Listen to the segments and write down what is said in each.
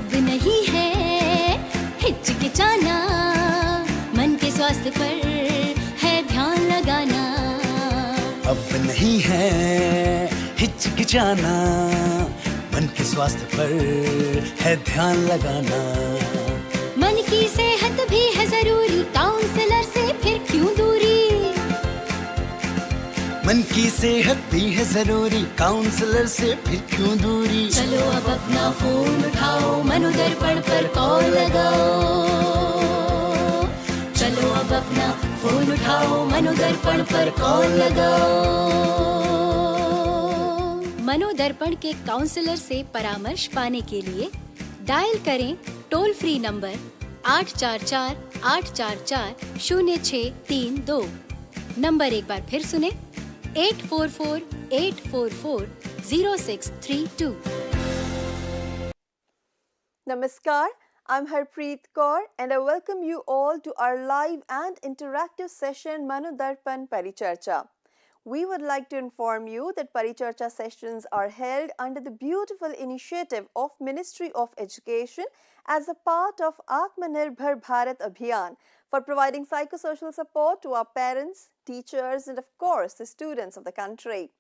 अब नहीं है हिचकिचाना, मन के स्वास्थ्य पर है ध्यान लगाना। अब नहीं है हिचकिचाना, मन के स्वास्थ्य पर है ध्यान लगाना। मन की सेहत भी है जरूरी, काउंसलर से फिर क्यों दूरी। मन की सेहत भी है जरूरी, काउंसलर से फिर क्यों दूरी। चलो अब अपना फोन उठाओ, मनोदर्पण पर कॉल लगाओ। चलो अब अपना फोन उठाओ, मनोदर्पण पर कॉल लगाओ। मनोदर्पण के काउंसलर से परामर्श पाने के लिए डायल करें टोल फ्री नंबर 844-844-0632। नंबर एक बार फिर सुने, 844-844-0632। Namaskar, I'm Harpreet Kaur and I welcome you all to our live and interactive session Manodarpan Paricharcha. We would like to inform you that Paricharcha sessions are held under the beautiful initiative of Ministry of Education as a part of Atmanirbhar Bharat Abhiyan for providing psychosocial support to our parents, teachers and of course the students of the country.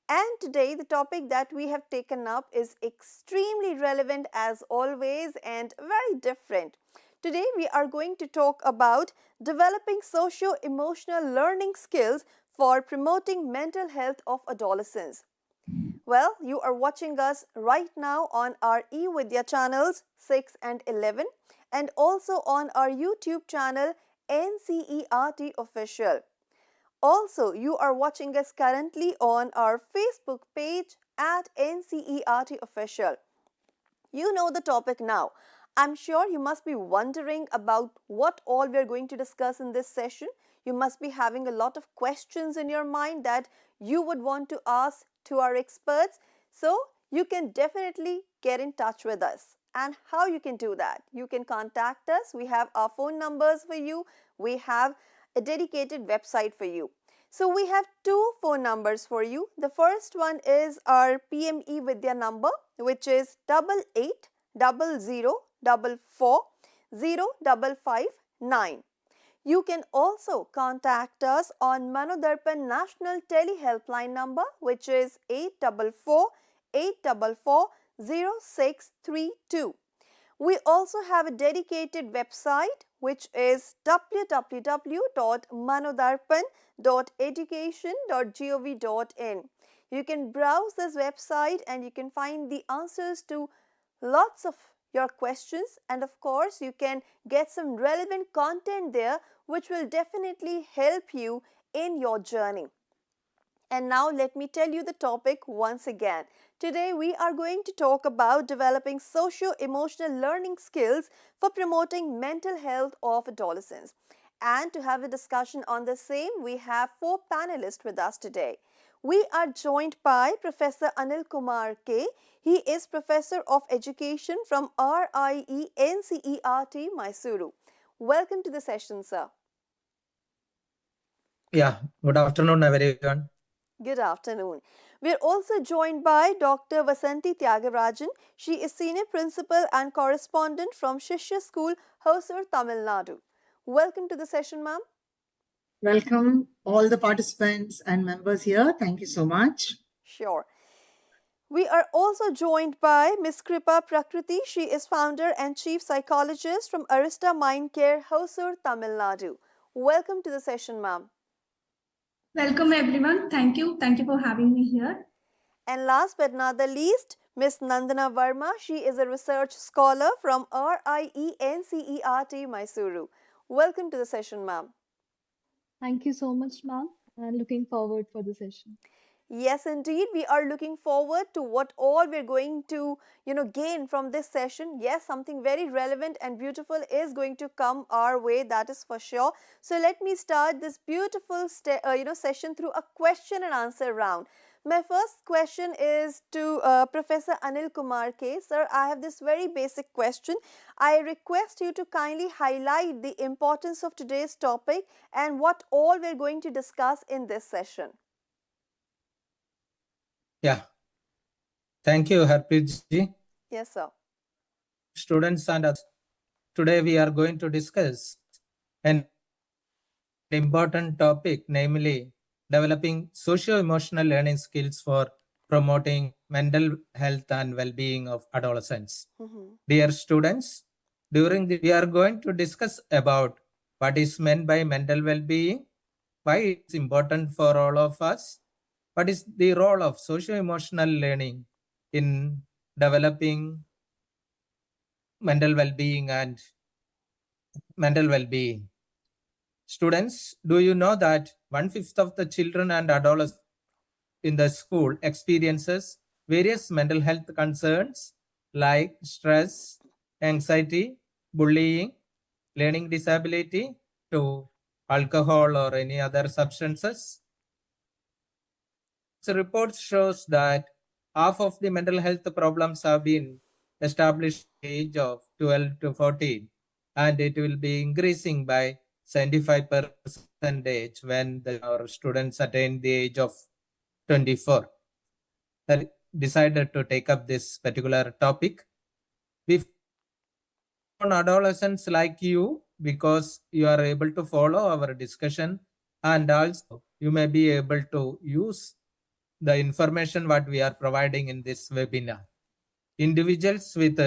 And today the topic that we have taken up is extremely relevant as always and very different. Today we are going to talk about developing socio-emotional learning skills for promoting mental health of adolescents. Well, you are watching us right now on our eVidya channels 6 and 11 and also on our YouTube channel NCERT Official. Also, you are watching us currently on our Facebook page at NCERT Official. You know the topic now. I'm sure you must be wondering about what all we are going to discuss in this session. You must be having a lot of questions in your mind that you would want to ask to our experts. So, you can definitely get in touch with us. And how you can do that? You can contact us. We have our phone numbers for you. We have a dedicated website for you. So, we have two phone numbers for you. The first one is our PME Vidya number, which is 8800440559. You can also contact us on Manodarpan National Tele Helpline number, which is 844-844-0632. We also have a dedicated website, which is www.manodarpan.education.gov.in. You can browse this website and you can find the answers to lots of your questions, and of course you can get some relevant content there which will definitely help you in your journey. And now let me tell you the topic once again. Today we are going to talk about developing socio-emotional learning skills for promoting mental health of adolescents. And to have a discussion on the same, we have four panelists with us today. We are joined by Professor Anil Kumar K. He is Professor of Education from RIE NCERT, Mysuru. Welcome to the session, sir. Yeah, good afternoon, everyone. Good afternoon. We are also joined by Dr. Vasanti Tyagarajan. She is Senior Principal and Correspondent from Shishya School, Hosur, Tamil Nadu. Welcome to the session, ma'am. Welcome all the participants and members here. Thank you so much. Sure. We are also joined by Ms. Kripa Prakriti. She is founder and chief psychologist from Arista Mind Care, Hosur, Tamil Nadu. Welcome to the session, ma'am. Welcome everyone. Thank you. Thank you for having me here. And last but not the least, Ms. Nandana Verma. She is a research scholar from RIE NCERT, Mysuru. Welcome to the session, ma'am. Thank you so much, ma'am. I'm looking forward for the session. Yes, indeed. We are looking forward to what all we're going to, gain from this session. Yes, something very relevant and beautiful is going to come our way. That is for sure. So let me start this beautiful, session through a question and answer round. My first question is to Professor Anil Kumar K. Sir, I have this very basic question. I request you to kindly highlight the importance of today's topic and what all we're going to discuss in this session. Yeah. Thank you, Harpreet ji. Yes, sir. students and others. Today we are going to discuss an important topic, namely developing socio-emotional learning skills for promoting mental health and well-being of adolescents. Dear students, we are going to discuss about what is meant by mental well-being, why it's important for all of us, what is the role of socio-emotional learning in developing mental well-being and mental well-being. Students, do you know that 1/5 of the children and adolescents in the school experiences various mental health concerns like stress, anxiety, bullying, learning disability to alcohol or any other substances? So report shows that half of the mental health problems have been established at the age of 12 to 14, and it will be increasing by 75% when our students attain the age of 24. I decided to take up this particular topic. We on adolescents like you because you are able to follow our discussion, and also you may be able to use the information what we are providing in this webinar. Individuals with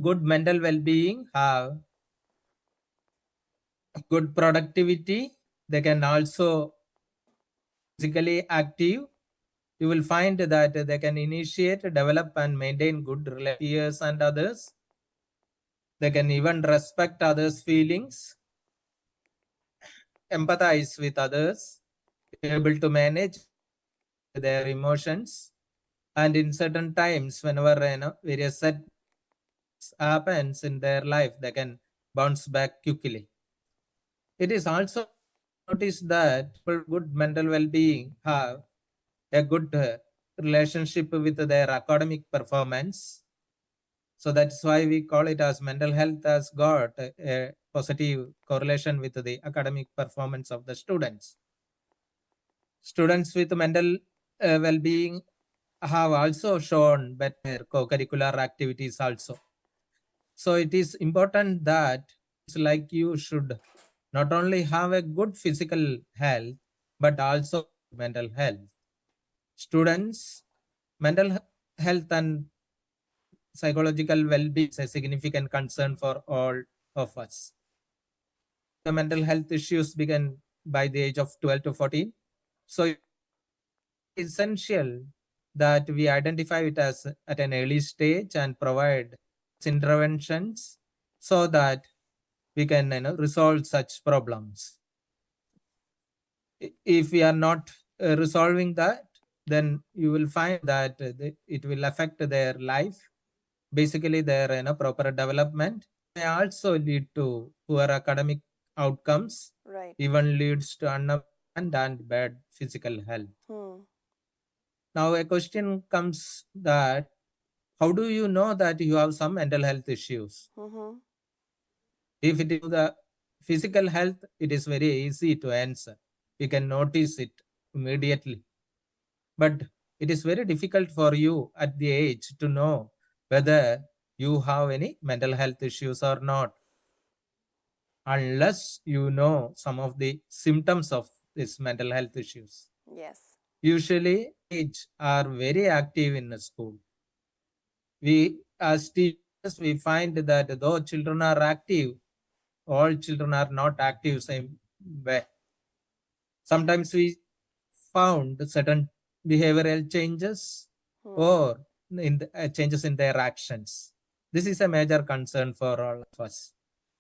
good mental well-being have good productivity. They can also physically active. You will find that they can initiate, develop and maintain good relationships and others. They can even respect others' feelings, empathize with others, be able to manage their emotions, and in certain times, whenever various set happens in their life, they can bounce back quickly. It is also noticed that good mental well-being have a good relationship with their academic performance. So that's why we call it as mental health has got a positive correlation with the academic performance of the students. Students with mental well-being have also shown better co-curricular activities also. So it is important that it's like you should not only have a good physical health, but also mental health. Students, mental health and psychological well-being is a significant concern for all of us. The mental health issues begin by the age of 12 to 14. So it's essential that we identify it as at an early stage and provide interventions so that we can resolve such problems. If we are not resolving that, then you will find that it will affect their life, basically their proper development, may also lead to poor academic outcomes, Right. even leads to unemployment and bad physical health. Now a question comes that how do you know that you have some mental health issues? If it is the physical health, it is very easy to answer. You can notice it immediately. But it is very difficult for you at the age to know whether you have any mental health issues or not, unless you know some of the symptoms of these mental health issues. Yes. Usually, age are very active in the school. We as teachers, we find that though children are active, all children are not active same way. Sometimes we found certain behavioral changes or in changes in their actions. This is a major concern for all of us.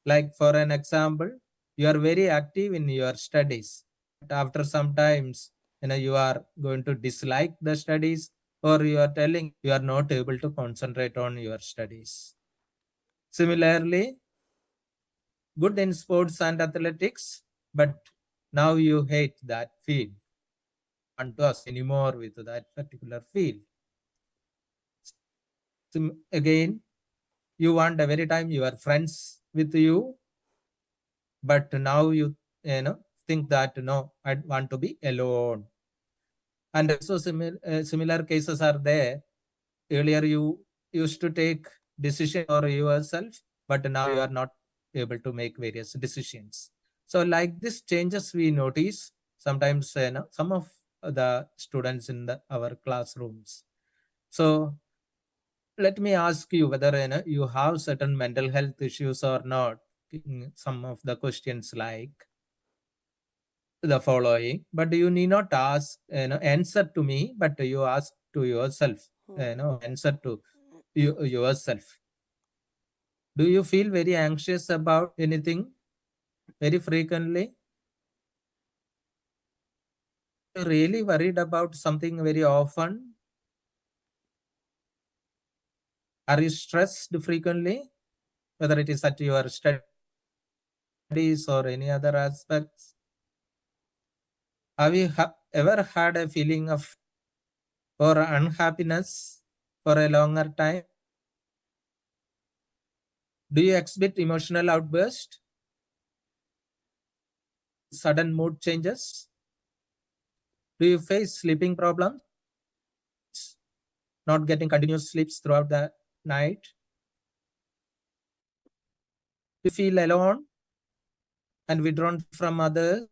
Like for an example, you are very active in your studies. After some times, you are going to dislike the studies, or you are telling you are not able to concentrate on your studies. Similarly, good in sports and athletics, but now you hate that field. Want to us anymore with that particular field. Again, you want every time your friends with you, but now you think that no, I want to be alone. And also similar cases are there. Earlier you used to take decision for yourself, but now you are not able to make various decisions. So like this changes we notice sometimes, some of the students in our classrooms. So let me ask you whether you have certain mental health issues or not. Some of the questions like the following, but you need not ask answer to me, but you ask to yourself, answer to yourself. Do you feel very anxious about anything very frequently? You really worried about something very often? Are you stressed frequently, whether it is at your studies or any other aspects? Have you ever had a feeling of or unhappiness for a longer time? Do you exhibit emotional outbursts, sudden mood changes? Do you face sleeping problems, not getting continuous sleeps throughout the night? Do you feel alone and withdrawn from others?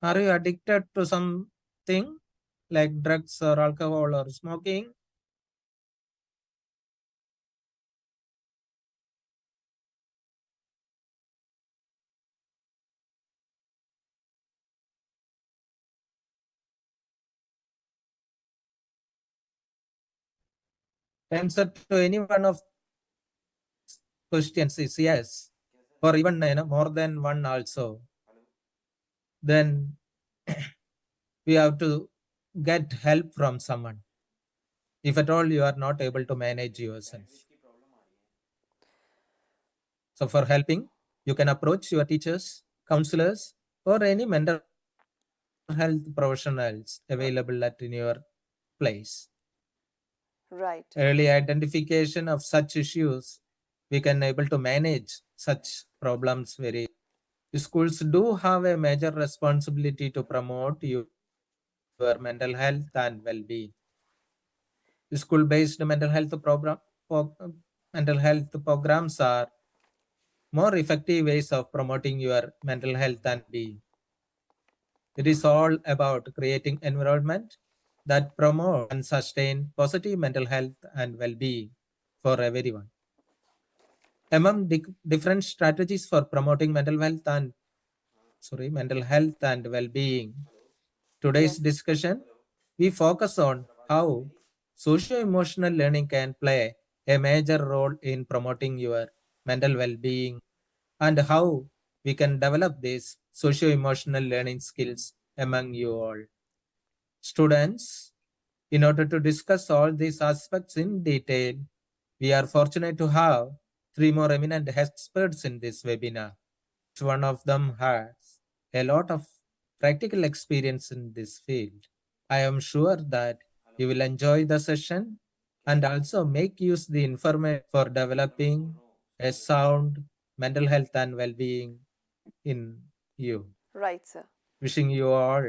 Are you addicted to something like drugs or alcohol or smoking? Answer to any one of questions is yes, or even more than one also. Then we have to get help from someone if at all you are not able to manage yourself. So for helping, you can approach your teachers, counselors, or any mental health professionals available at in your place. Right. Early identification of such issues, we can able to manage such problems very. Schools do have a major responsibility to promote your mental health and well-being. School-based mental health programs are more effective ways of promoting your mental health and being. It is all about creating environment that promote and sustain positive mental health and well-being for everyone. Among different strategies for promoting mental health and well-being, today's Yes. discussion, we focus on how socio-emotional learning can play a major role in promoting your mental well-being and how we can develop these socio-emotional learning skills among you all. Students, in order to discuss all these aspects in detail, we are fortunate to have three more eminent experts in this webinar. Each one of them has a lot of practical experience in this field. I am sure that you will enjoy the session and also make use the information for developing a sound mental health and well-being in you. Right, sir. Wishing you all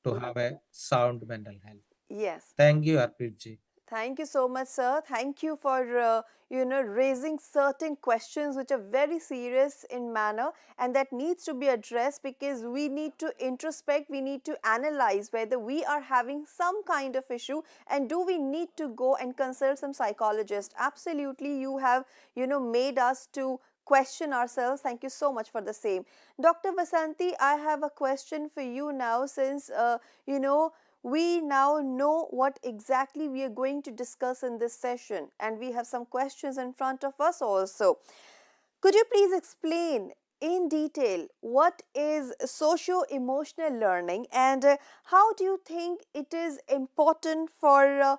to have a sound mental health. Yes. Thank you, Arpitji. Thank you so much, sir. Thank you for raising certain questions which are very serious in manner and that needs to be addressed, because we need to introspect, we need to analyze whether we are having some kind of issue and do we need to go and consult some psychologist. Absolutely, you have made us to question ourselves. Thank you so much for the same. Dr. Vasanti, I have a question for you now, since we now know what exactly we are going to discuss in this session, and we have some questions in front of us also. Could you please explain in detail what is socio-emotional learning, and how do you think it is important for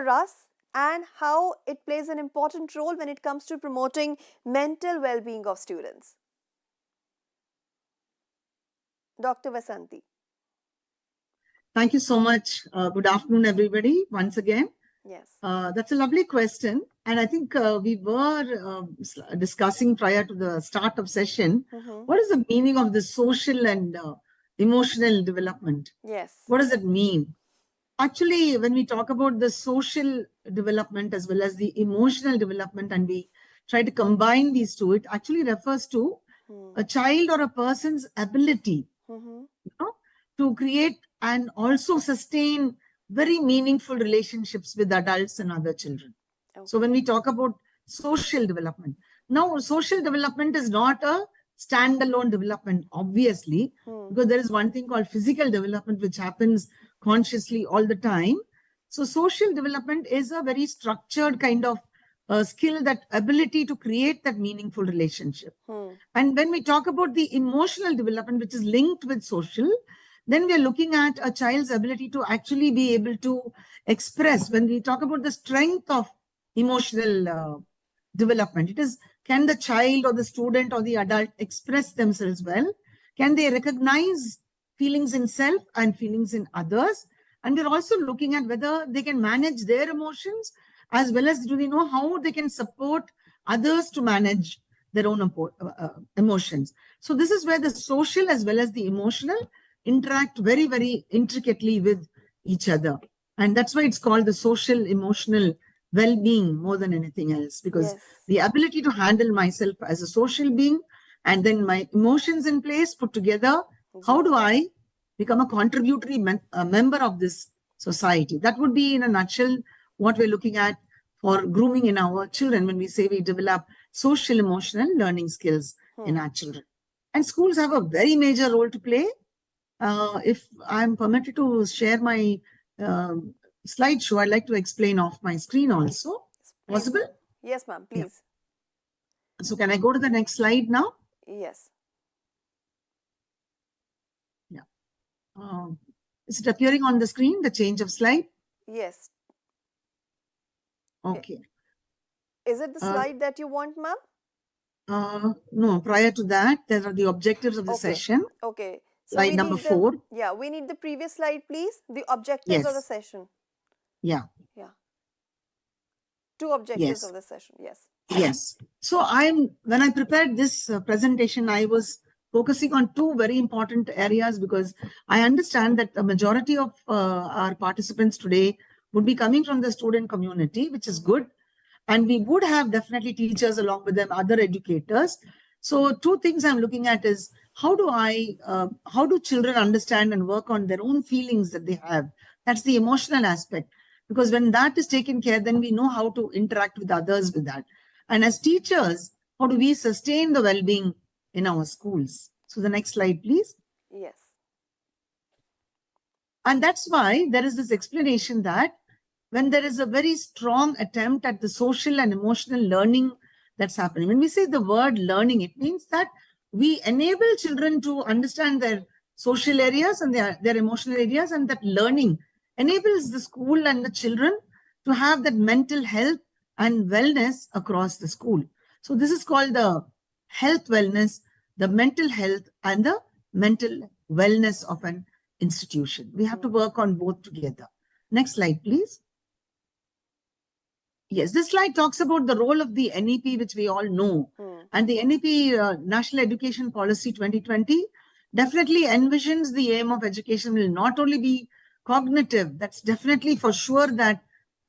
us, and how it plays an important role when it comes to promoting mental well-being of students? Dr. Vasanti. Thank you so much. Good afternoon, everybody, once again. Yes. That's a lovely question. And I think we were discussing prior to the start of session, what is the meaning of the social and emotional development? Yes. What does it mean? Actually, when we talk about the social development as well as the emotional development, and we try to combine these two, it actually refers to a child or a person's ability to create and also sustain very meaningful relationships with adults and other children. So when we talk about social development, now social development is not a standalone development, obviously, because there is one thing called physical development, which happens consciously all the time. So social development is a very structured kind of skill, that ability to create that meaningful relationship. And when we talk about the emotional development, which is linked with social, then we are looking at a child's ability to actually be able to express. When we talk about the strength of emotional development, it is, can the child or the student or the adult express themselves well? Can they recognize feelings in self and feelings in others? And we're also looking at whether they can manage their emotions, as well as do they know how they can support others to manage their own emotions. So this is where the social as well as the emotional interact very, very intricately with each other. And that's why it's called the social emotional well-being more than anything else, because the ability to handle myself as a social being and then my emotions in place put together, how do I become a contributory member of this society? That would be in a nutshell what we're looking at for grooming in our children when we say we develop social emotional learning skills in our children. And schools have a very major role to play. If I'm permitted to share my slideshow, I'd like to explain off my screen also. Possible? Yes, ma'am, please. Yeah. So can I go to the next slide now? Yes. Yeah. Is it appearing on the screen, the change of slide? Yes. Okay. Is it the slide that you want, ma'am? No, prior to that, there are the objectives of the session. Okay. So Slide number 4. Yeah, we need the previous slide, please. The objectives of the session. Yeah. Yeah. 2 objectives of the session. Yes. Yes. So when I prepared this presentation, I was focusing on 2 very important areas, because I understand that the majority of our participants today would be coming from the student community, which is good. And we would have definitely teachers along with them, other educators. So 2 things I'm looking at is how do children understand and work on their own feelings that they have? That's the emotional aspect. Because when that is taken care, then we know how to interact with others with that. And as teachers, how do we sustain the well-being in our schools? So the next slide, please. Yes. And that's why there is this explanation that when there is a very strong attempt at the social and emotional learning that's happening. When we say the word learning, it means that we enable children to understand their social areas and their emotional areas, and that learning enables the school and the children to have that mental health and wellness across the school. So this is called the health wellness, the mental health and the mental wellness of an institution. We have to work on both together. Next slide, please. Yes, this slide talks about the role of the NEP, which we all know. And the NEP, National Education Policy 2020, definitely envisions the aim of education will not only be cognitive. That's definitely for sure that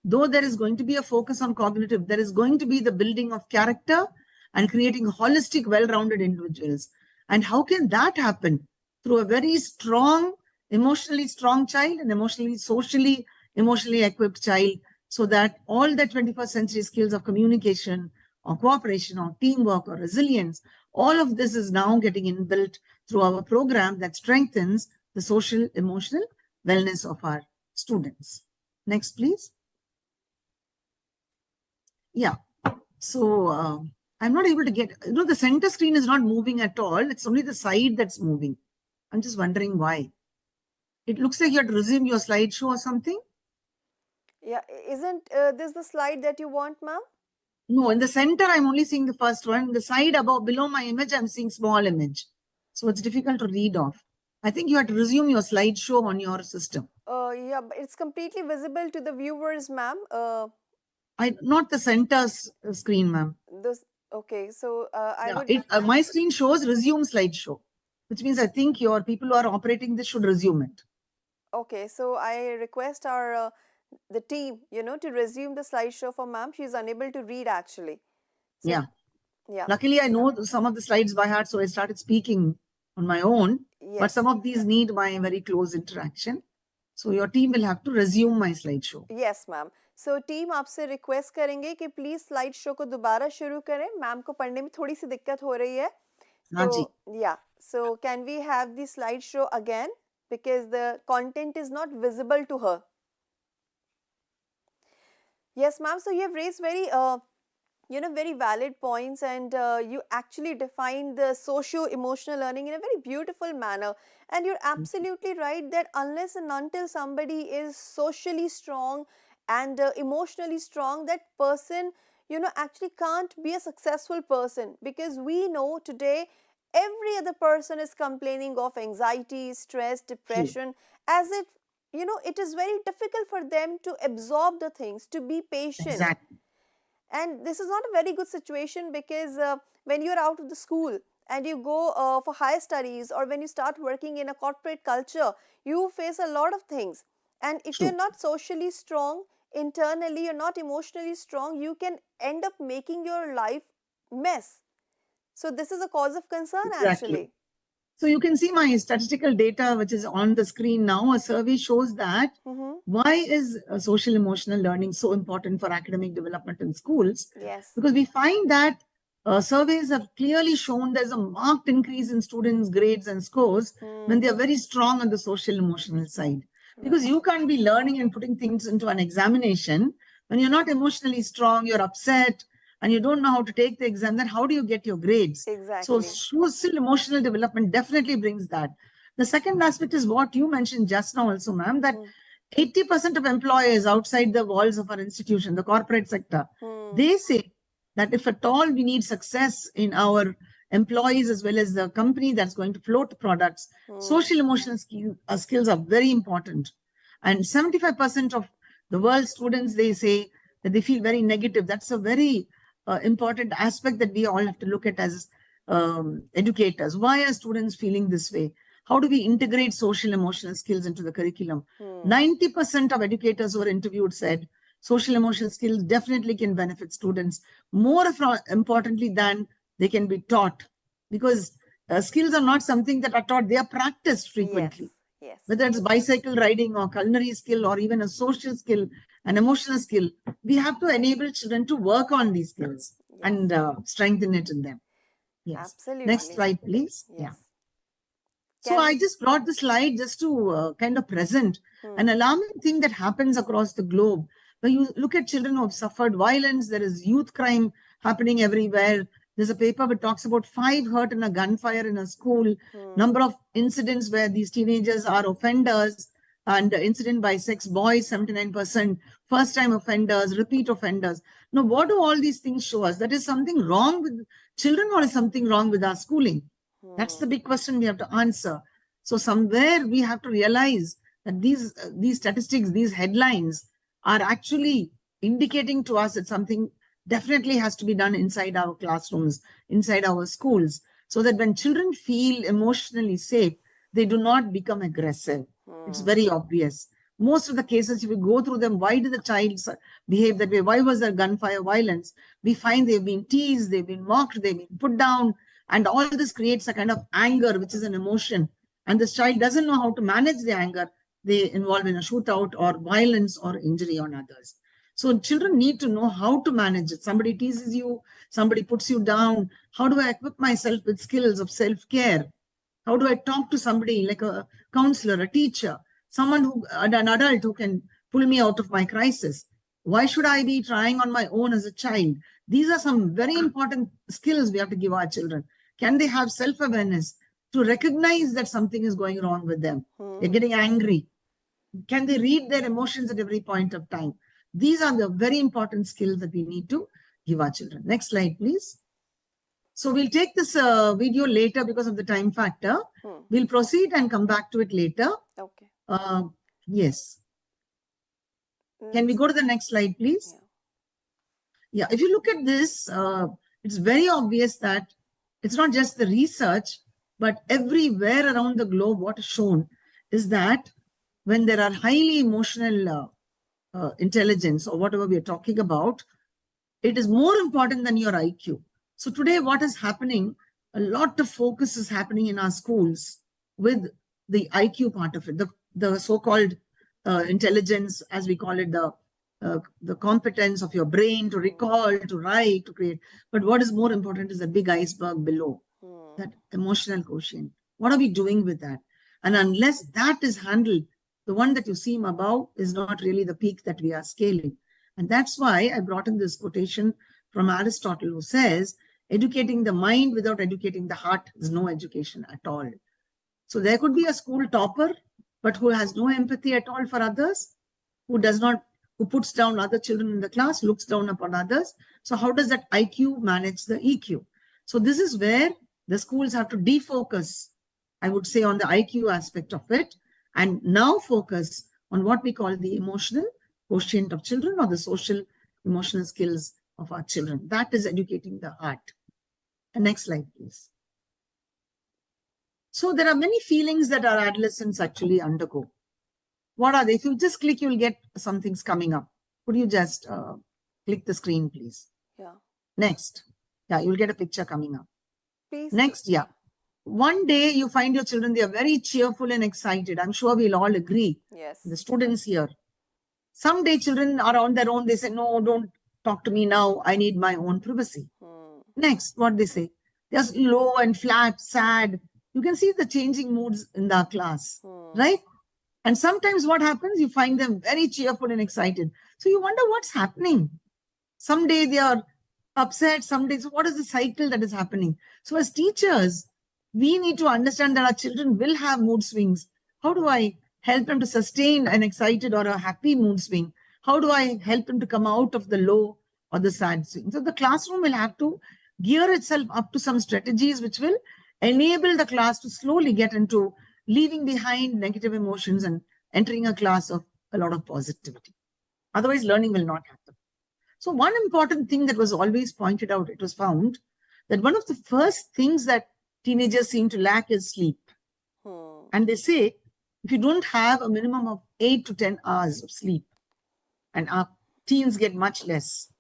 though there is going to be a focus on cognitive, there is going to be the building of character and creating holistic, well-rounded individuals. And how can that happen? Through a very strong, emotionally strong child and socially, emotionally equipped child, so that all the 21st century skills of communication or cooperation or teamwork or resilience, all of this is now getting inbuilt through our program that strengthens the social, emotional wellness of our students. Next, please. Yeah. So I'm not able to get, the center screen is not moving at all. It's only the side that's moving. I'm just wondering why. It looks like you have to resume your slideshow or something. Yeah, isn't this the slide that you want, ma'am? No, in the center, I'm only seeing the first one. The side below my image, I'm seeing small image. So it's difficult to read off. I think you have to resume your slideshow on your system. Yeah, but it's completely visible to the viewers, ma'am. Not the center screen, ma'am. Okay, so my screen shows resume slideshow, which means I think your people who are operating this should resume it. Okay, so I request our the team, to resume the slideshow for ma'am. She is unable to read actually. So, Yeah. yeah. Luckily, I know some of the slides by heart, so I started speaking on my own. But Yes. some of these need my very close interaction. So your team will have to resume my slideshow. Yes, ma'am. So team आपसे request करेंगे कि please slide show को दोबारा शुरू करें. Ma'am को पढ़ने में थोड़ी सी दिक्कत हो रही है. हाँ जी. So yeah. So can we have the slide show again because the content is not visible to her. Yes, ma'am. So you have raised very very valid points, and you actually define the socio-emotional learning in a very beautiful manner. And you're absolutely right that unless and until somebody is socially strong and emotionally strong, that person, actually can't be a successful person, because we know today every other person is complaining of anxiety, stress, depression, as if, it is very difficult for them to absorb the things, to be patient. Exactly. And this is not a very good situation, because when you're out of the school and you go for higher studies, or when you start working in a corporate culture, you face a lot of things. And if you're not socially strong internally, you're not emotionally strong, you can end up making your life mess. So this is a cause of concern actually. So you can see my statistical data, which is on the screen now. A survey shows that why is social emotional learning so important for academic development in schools? Yes. Because we find that surveys have clearly shown there's a marked increase in students' grades and scores when they are very strong on the social emotional side. Because you can't be learning and putting things into an examination when you're not emotionally strong, you're upset, and you don't know how to take the exam. Then how do you get your grades? Exactly. So social emotional development definitely brings that. The second aspect is what you mentioned just now also, ma'am, that 80% of employers outside the walls of our institution, the corporate sector, they say that if at all we need success in our employees as well as the company that's going to float products, social emotional skills are very important. And 75% of the world students, they say that they feel very negative. That's a very important aspect that we all have to look at as educators. Why are students feeling this way? How do we integrate social emotional skills into the curriculum? 90% of educators who were interviewed said social emotional skills definitely can benefit students more importantly than they can be taught, because skills are not something that are taught, they are practiced frequently. Yes. Whether it's bicycle riding or culinary skill or even a social skill, an emotional skill, we have to enable children to work on these skills and strengthen it in them. Yes. Absolutely. Next slide, please. Yes. Yeah. So I just brought the slide just to kind of present an alarming thing that happens across the globe. When you look at children who have suffered violence, there is youth crime happening everywhere. There's a paper that talks about 5 hurt in a gunfire in a school, number of incidents where these teenagers are offenders, and incident by sex, boys 79%, first time offenders, repeat offenders. Now, what do all these things show us? That is something wrong with children, or is something wrong with our schooling? That's the big question we have to answer. So somewhere we have to realize that these statistics, these headlines are actually indicating to us that something definitely has to be done inside our classrooms, inside our schools, so that when children feel emotionally safe, they do not become aggressive. It's very obvious. Most of the cases, if we go through them, why did the child behave that way? Why was there gunfire violence? We find they've been teased, they've been mocked, they've been put down, and all this creates a kind of anger, which is an emotion. And this child doesn't know how to manage the anger. They involve in a shootout or violence or injury on others. So children need to know how to manage it. Somebody teases you, somebody puts you down. How do I equip myself with skills of self-care? How do I talk to somebody like a counselor, a teacher, an adult who can pull me out of my crisis? Why should I be trying on my own as a child? These are some very important skills we have to give our children. Can they have self-awareness to recognize that something is going wrong with them? They're getting angry. Can they read their emotions at every point of time? These are the very important skills that we need to give our children. Next slide, please. So we'll take this video later because of the time factor. We'll proceed and come back to it later. Okay. Yes. Can we go to the next slide, please? Yeah, if you look at this, it's very obvious that it's not just the research, but everywhere around the globe, what is shown is that when there are highly emotional intelligence or whatever we are talking about, it is more important than your IQ. So today what is happening, a lot of focus is happening in our schools with the IQ part of it, the so-called intelligence, as we call it, the competence of your brain to recall, to write, to create. But what is more important is the big iceberg below, that emotional quotient. What are we doing with that? And unless that is handled, the one that you see above is not really the peak that we are scaling. And that's why I brought in this quotation from Aristotle, who says, educating the mind without educating the heart is no education at all. So there could be a school topper, but who has no empathy at all for others, who puts down other children in the class, looks down upon others. So how does that IQ manage the EQ? So this is where the schools have to defocus, I would say, on the IQ aspect of it, and now focus on what we call the emotional quotient of children, or the social emotional skills of our children. That is educating the heart. And next slide, please. So there are many feelings that our adolescents actually undergo. What are they? If you just click, you'll get some things coming up. Could you just click the screen, please? Yeah. Next. Yeah, you'll get a picture coming up. Please. Next, yeah. One day you find your children, they are very cheerful and excited. I'm sure we'll all agree. Yes. The students here. Someday children are on their own. They say, no, don't talk to me now. I need my own privacy. Next, what they say? They're low and flat, sad. You can see the changing moods in the class, right? And sometimes what happens, you find them very cheerful and excited. So you wonder what's happening. Someday they are upset, someday. So what is the cycle that is happening? So as teachers, we need to understand that our children will have mood swings. How do I help them to sustain an excited or a happy mood swing? How do I help them to come out of the low or the sad swing? So the classroom will have to gear itself up to some strategies which will enable the class to slowly get into leaving behind negative emotions and entering a class of a lot of positivity. Otherwise, learning will not happen. So one important thing that was always pointed out, it was found that one of the first things that teenagers seem to lack is sleep. And they say, if you don't have a minimum of 8 to 10 hours of sleep, and our teens get much less.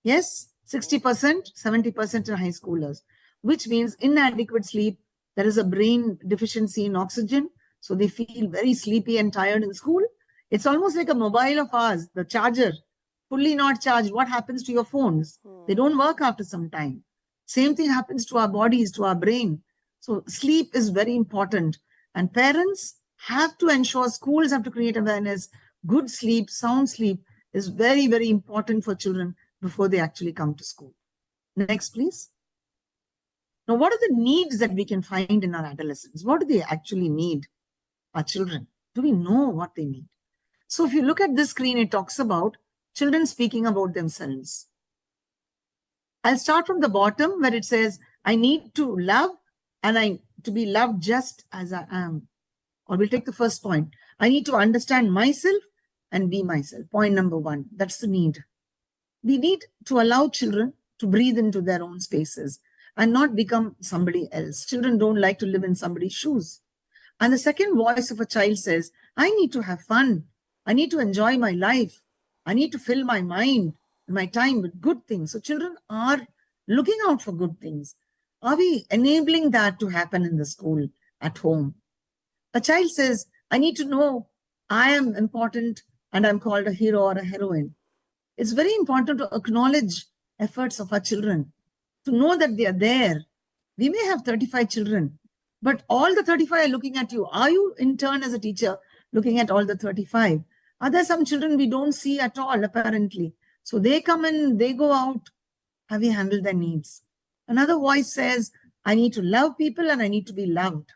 Yes, 60%, 70% in high schoolers, which means inadequate sleep. There is a brain deficiency in oxygen. So they feel very sleepy and tired in school. It's almost like a mobile of ours, the charger, fully not charged. What happens to your phones? They don't work after some time. Same thing happens to our bodies, to our brain. So sleep is very important. And parents have to ensure, schools have to create awareness. Good sleep, sound sleep is very, very important for children before they actually come to school. Next, please. Now, what are the needs that we can find in our adolescents? What do they actually need, our children? Do we know what they need? So if you look at this screen, it talks about children speaking about themselves. I'll start from the bottom where it says, I need to love and to be loved just as I am. Or we'll take the first point. I need to understand myself and be myself. Point number 1. That's the need. We need to allow children to breathe into their own spaces and not become somebody else. Children don't like to live in somebody's shoes. And the second voice of a child says, I need to have fun. I need to enjoy my life. I need to fill my mind and my time with good things. So children are looking out for good things. Are we enabling that to happen in the school, at home? A child says, I need to know I am important and I'm called a hero or a heroine. It's very important to acknowledge efforts of our children, to know that they are there. We may have 35 children, but all the 35 are looking at you. Are you in turn as a teacher looking at all the 35? Are there some children we don't see at all, apparently? So they come in, they go out. Have we handled their needs? Another voice says, I need to love people and I need to be loved.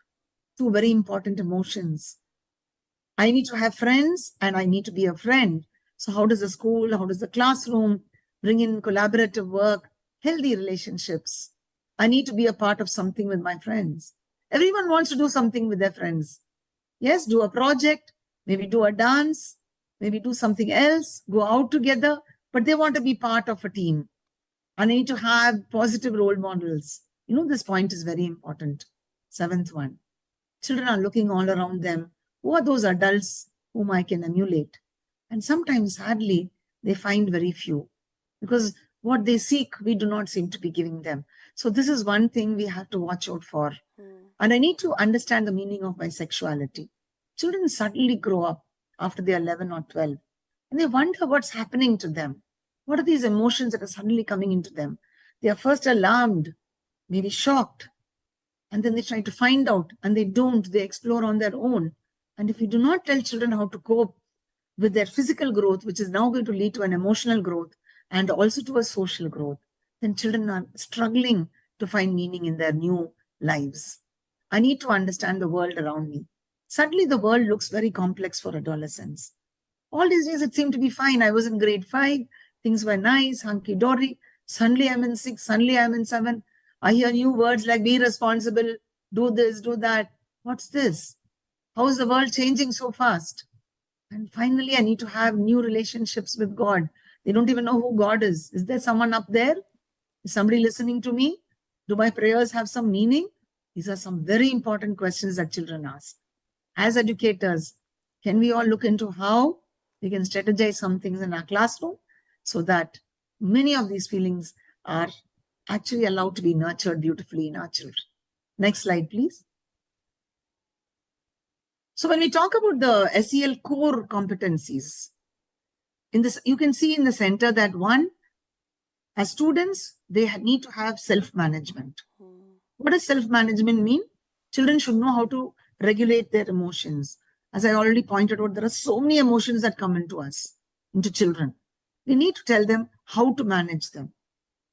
Two very important emotions. I need to have friends and I need to be a friend. So how does the school, how does the classroom bring in collaborative work, healthy relationships? I need to be a part of something with my friends. Everyone wants to do something with their friends. Yes, do a project, maybe do a dance, maybe do something else, go out together, but they want to be part of a team. And I need to have positive role models. You know, this point is very important. 7th one. Children are looking all around them. Who are those adults whom I can emulate. And sometimes, sadly, they find very few because what they seek, we do not seem to be giving them. So this is one thing we have to watch out for. And I need to understand the meaning of my sexuality. Children suddenly grow up after they are 11 or 12 and they wonder what's happening to them. What are these emotions that are suddenly coming into them? They are first alarmed, maybe shocked, and then they try to find out and they don't, they explore on their own. And if we do not tell children how to cope with their physical growth, which is now going to lead to an emotional growth and also to a social growth, then children are struggling to find meaning in their new lives. I need to understand the world around me. Suddenly, the world looks very complex for adolescents. All these days, it seemed to be fine. I was in grade 5. Things were nice, hunky-dory. Suddenly, I'm in 6. Suddenly, I'm in 7. I hear new words like be responsible, do this, do that. What's this? How is the world changing so fast? And finally, I need to have new relationships with God. They don't even know who God is. Is there someone up there? Is somebody listening to me? Do my prayers have some meaning? These are some very important questions that children ask. As educators, can we all look into how we can strategize some things in our classroom so that many of these feelings are actually allowed to be nurtured beautifully in our children? Next slide, please. So when we talk about the SEL core competencies, in this, you can see in the center that one, as students, they need to have self-management. What does self-management mean? Children should know how to regulate their emotions. As I already pointed out, there are so many emotions that come into us, into children. We need to tell them how to manage them.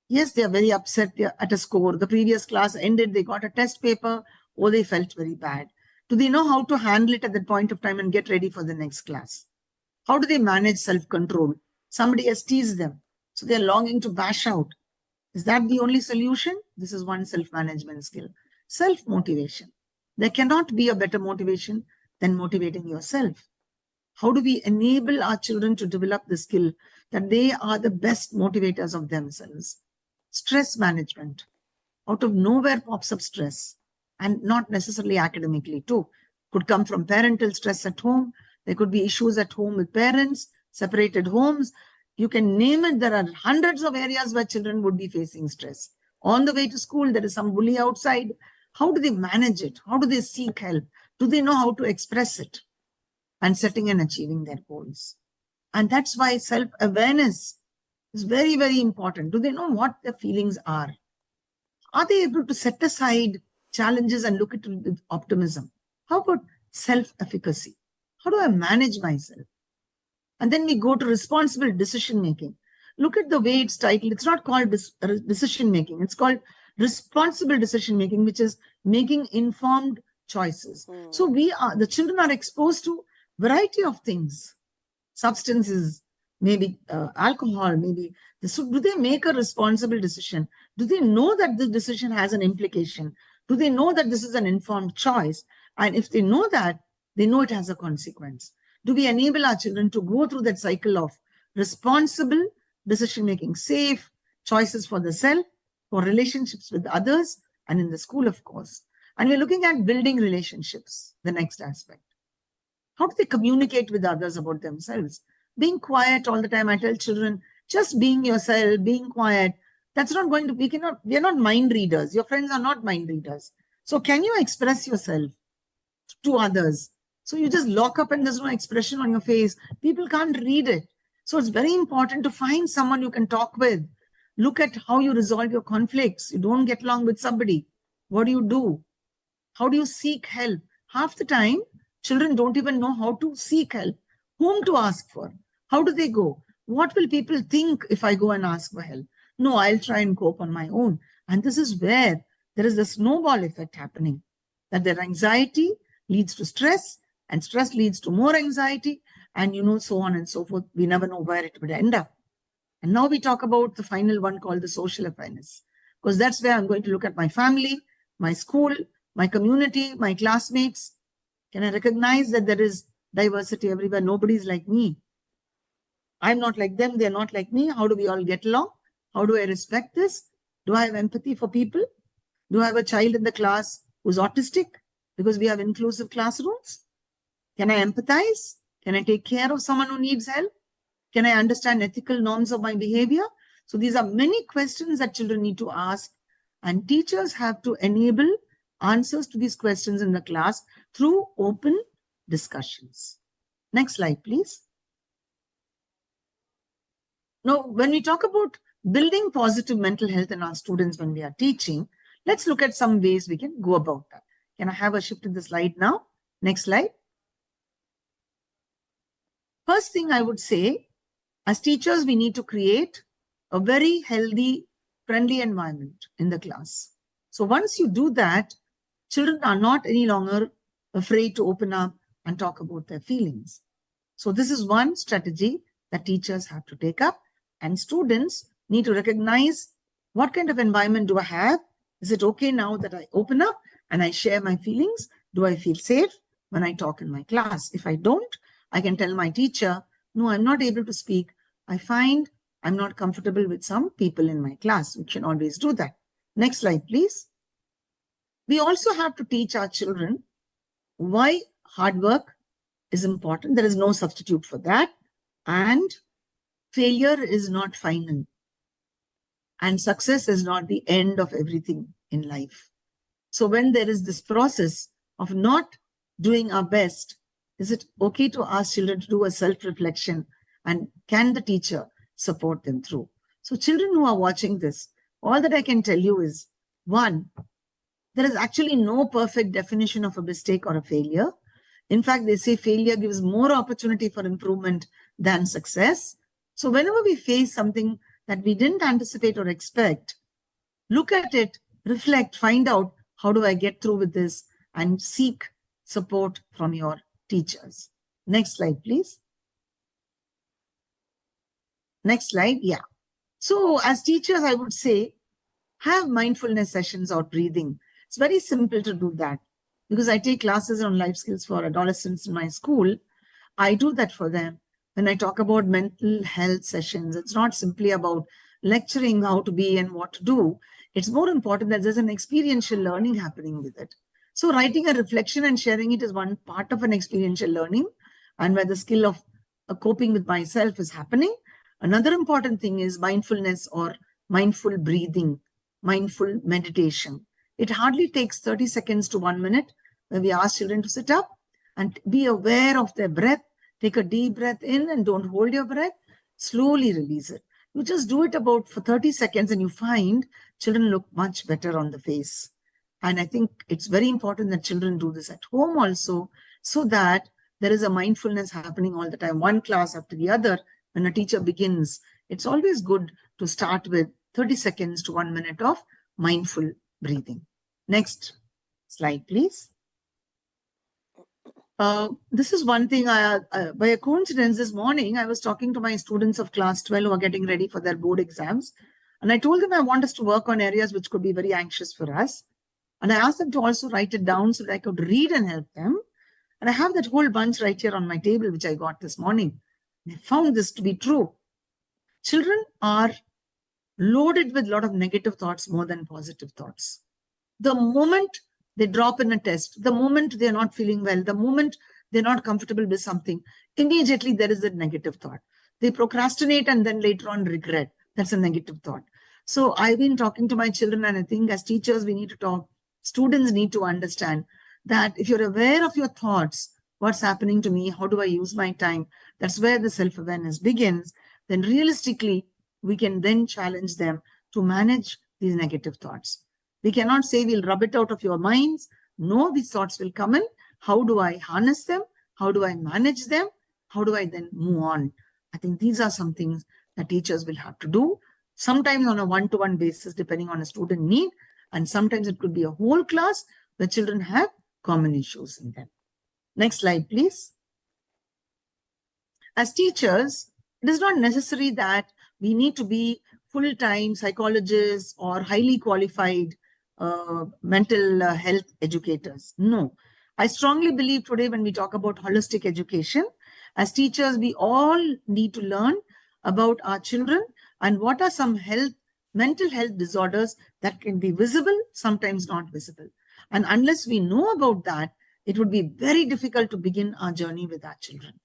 Yes, they are very upset at a score. The previous class ended, they got a test paper, or they felt very bad. Do they know how to handle it at that point of time and get ready for the next class? How do they manage self-control? Somebody has teased them, so they're longing to bash out. Is that the only solution? This is one self-management skill. Self-motivation. There cannot be a better motivation than motivating yourself. How do we enable our children to develop the skill that they are the best motivators of themselves? Stress management. Out of nowhere pops up stress, and not necessarily academically too. Could come from parental stress at home. There could be issues at home with parents, separated homes. You can name it. There are hundreds of areas where children would be facing stress. On the way to school, there is some bully outside. How do they manage it? How do they seek help? Do they know how to express it? And setting and achieving their goals. And that's why self-awareness is very, very important. Do they know what their feelings are? Are they able to set aside challenges and look at it with optimism? How about self-efficacy? How do I manage myself? And then we go to responsible decision-making. Look at the way it's titled. It's not called decision-making. It's called responsible decision-making, which is making informed choices. So the children are exposed to variety of things, substances, maybe alcohol, maybe. So do they make a responsible decision? Do they know that this decision has an implication? Do they know that this is an informed choice? And if they know that, they know it has a consequence. Do we enable our children to go through that cycle of responsible decision-making, safe choices for the self, for relationships with others, and in the school, of course. And we're looking at building relationships, the next aspect. How do they communicate with others about themselves? Being quiet all the time. I tell children, just being yourself, being quiet, that's not going to, we are not mind readers. Your friends are not mind readers. So can you express yourself to others? So you just lock up and there's no expression on your face. People can't read it. So it's very important to find someone you can talk with. Look at how you resolve your conflicts. You don't get along with somebody. What do? How do you seek help? Half the time, children don't even know how to seek help, whom to ask for. How do they go? What will people think if I go and ask for help? No, I'll try and cope on my own. And this is where there is a snowball effect happening, that their anxiety leads to stress, and stress leads to more anxiety, and so on and so forth. We never know where it would end up. And now we talk about the final one called the social awareness, because that's where I'm going to look at my family, my school, my community, my classmates. Can I recognize that there is diversity everywhere? Nobody's like me. I'm not like them. They're not like me. How do we all get along? How do I respect this? Do I have empathy for people? Do I have a child in the class who's autistic because we have inclusive classrooms? Can I empathize? Can I take care of someone who needs help? Can I understand ethical norms of my behavior? So these are many questions that children need to ask, and teachers have to enable answers to these questions in the class through open discussions. Next slide, please. Now, when we talk about building positive mental health in our students when we are teaching, let's look at some ways we can go about that. Can I have a shift in the slide now? Next slide. First thing I would say, as teachers, we need to create a very healthy, friendly environment in the class. So once you do that, children are not any longer afraid to open up and talk about their feelings. So this is one strategy that teachers have to take up, and students need to recognize what kind of environment do I have? Is it okay now that I open up and I share my feelings? Do I feel safe when I talk in my class? If I don't, I can tell my teacher, no, I'm not able to speak. I find I'm not comfortable with some people in my class. We can always do that. Next slide, please. We also have to teach our children why hard work is important. There is no substitute for that. And failure is not final. And success is not the end of everything in life. So when there is this process of not doing our best, is it okay to ask children to do a self-reflection, and can the teacher support them through? So children who are watching this, all that I can tell you is, one, there is actually no perfect definition of a mistake or a failure. In fact, they say failure gives more opportunity for improvement than success. So whenever we face something that we didn't anticipate or expect, look at it, reflect, find out how do I get through with this, and seek support from your teachers. Next slide, please. Next slide. Yeah. So as teachers, I would say, have mindfulness sessions or breathing. It's very simple to do that because I take classes on life skills for adolescents in my school. I do that for them. When I talk about mental health sessions, it's not simply about lecturing how to be and what to do. It's more important that there's an experiential learning happening with it. So writing a reflection and sharing it is one part of an experiential learning, and where the skill of coping with myself is happening. Another important thing is mindfulness or mindful breathing, mindful meditation. It hardly takes 30 seconds to 1 minute where we ask children to sit up and be aware of their breath. Take a deep breath in and don't hold your breath. Slowly release it. You just do it about for 30 seconds and you find children look much better on the face. And I think it's very important that children do this at home also, so that there is a mindfulness happening all the time, one class after the other. When a teacher begins, it's always good to start with 30 seconds to 1 minute of mindful breathing. Next slide, please. This is one thing, by a coincidence this morning, I was talking to my students of class 12 who are getting ready for their board exams. And I told them I want us to work on areas which could be very anxious for us. And I asked them to also write it down so that I could read and help them. And I have that whole bunch right here on my table, which I got this morning. I found this to be true. Children are loaded with a lot of negative thoughts more than positive thoughts. The moment they drop in a test, the moment they're not feeling well, the moment they're not comfortable with something, immediately there is a negative thought. They procrastinate and then later on regret. That's a negative thought. So I've been talking to my children, and I think as teachers, we need to talk. Students need to understand that if you're aware of your thoughts, what's happening to me, how do I use my time, that's where the self-awareness begins. Then realistically, we can then challenge them to manage these negative thoughts. We cannot say we'll rub it out of your minds. No, these thoughts will come in. How do I harness them? How do I manage them? How do I then move on? I think these are some things that teachers will have to do, sometimes on a one-to-one basis, depending on a student need. And sometimes it could be a whole class where children have common issues in them. Next slide, please. As teachers, it is not necessary that we need to be full-time psychologists or highly qualified mental health educators. No. I strongly believe today when we talk about holistic education, as teachers, we all need to learn about our children and what are some mental health disorders that can be visible, sometimes not visible. And unless we know about that, it would be very difficult to begin our journey with our children.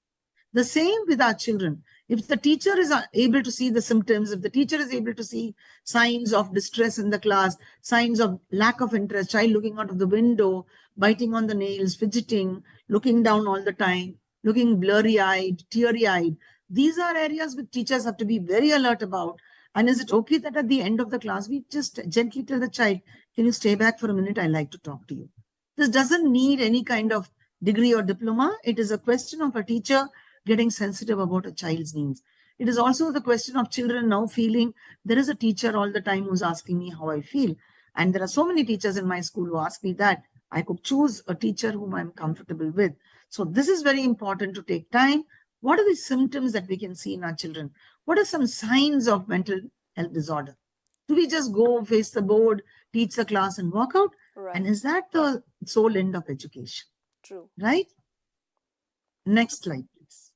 The same with our children. If the teacher is able to see the symptoms, if the teacher is able to see signs of distress in the class, signs of lack of interest, child looking out of the window, biting on the nails, fidgeting, looking down all the time, looking blurry-eyed, teary-eyed, these are areas which teachers have to be very alert about. And is it okay that at the end of the class, we just gently tell the child, can you stay back for a minute? I'd like to talk to you. This doesn't need any kind of degree or diploma. It is a question of a teacher getting sensitive about a child's needs. It is also the question of children now feeling there is a teacher all the time who's asking me how I feel. And there are so many teachers in my school who ask me that. I could choose a teacher whom I'm comfortable with. So this is very important to take time. What are the symptoms that we can see in our children? What are some signs of mental health disorder? Do we just go face the board, teach the class and walk out? Right. And is that the sole end of education? True. Right? Next slide, please.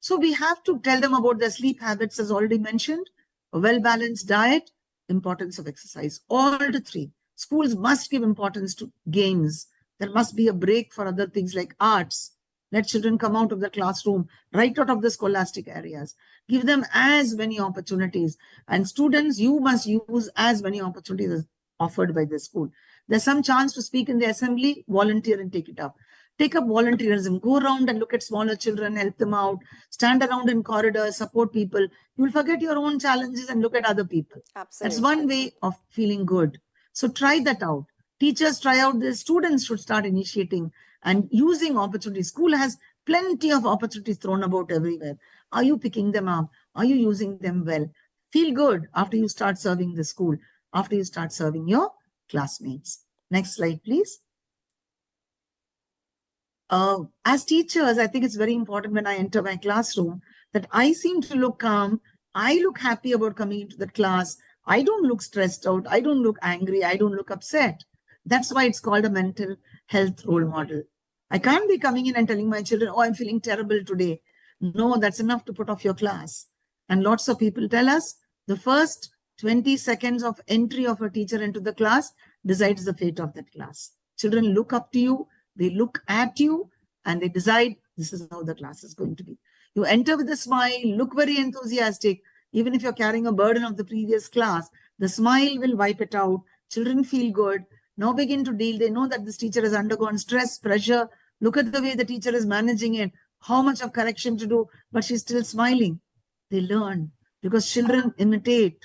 So we have to tell them about their sleep habits, as already mentioned, a well-balanced diet, importance of exercise, all the three. Schools must give importance to games. There must be a break for other things like arts. Let children come out of the classroom, right out of the scholastic areas. Give them as many opportunities. And students, you must use as many opportunities as offered by the school. There's some chance to speak in the assembly, volunteer and take it up. Take up volunteerism. Go around and look at smaller children, help them out. Stand around in corridors, support people. You'll forget your own challenges and look at other people. Absolutely. That's one way of feeling good. So try that out. Teachers try out this. Students should start initiating and using opportunities. School has plenty of opportunities thrown about everywhere. Are you picking them up? Are you using them well? Feel good after you start serving the school, after you start serving your classmates. Next slide, please. As teachers, I think it's very important when I enter my classroom that I seem to look calm. I look happy about coming into the class. I don't look stressed out. I don't look angry. I don't look upset. That's why it's called a mental health role model. I can't be coming in and telling my children, oh, I'm feeling terrible today. No, that's enough to put off your class. And lots of people tell us the first 20 seconds of entry of a teacher into the class decides the fate of that class. Children look up to you, they look at you, and they decide this is how the class is going to be. You enter with a smile, look very enthusiastic. Even if you're carrying a burden of the previous class, the smile will wipe it out. Children feel good. Now begin to deal. They know that this teacher has undergone stress, pressure. Look at the way the teacher is managing it, how much of correction to do, but she's still smiling. They learn because children imitate.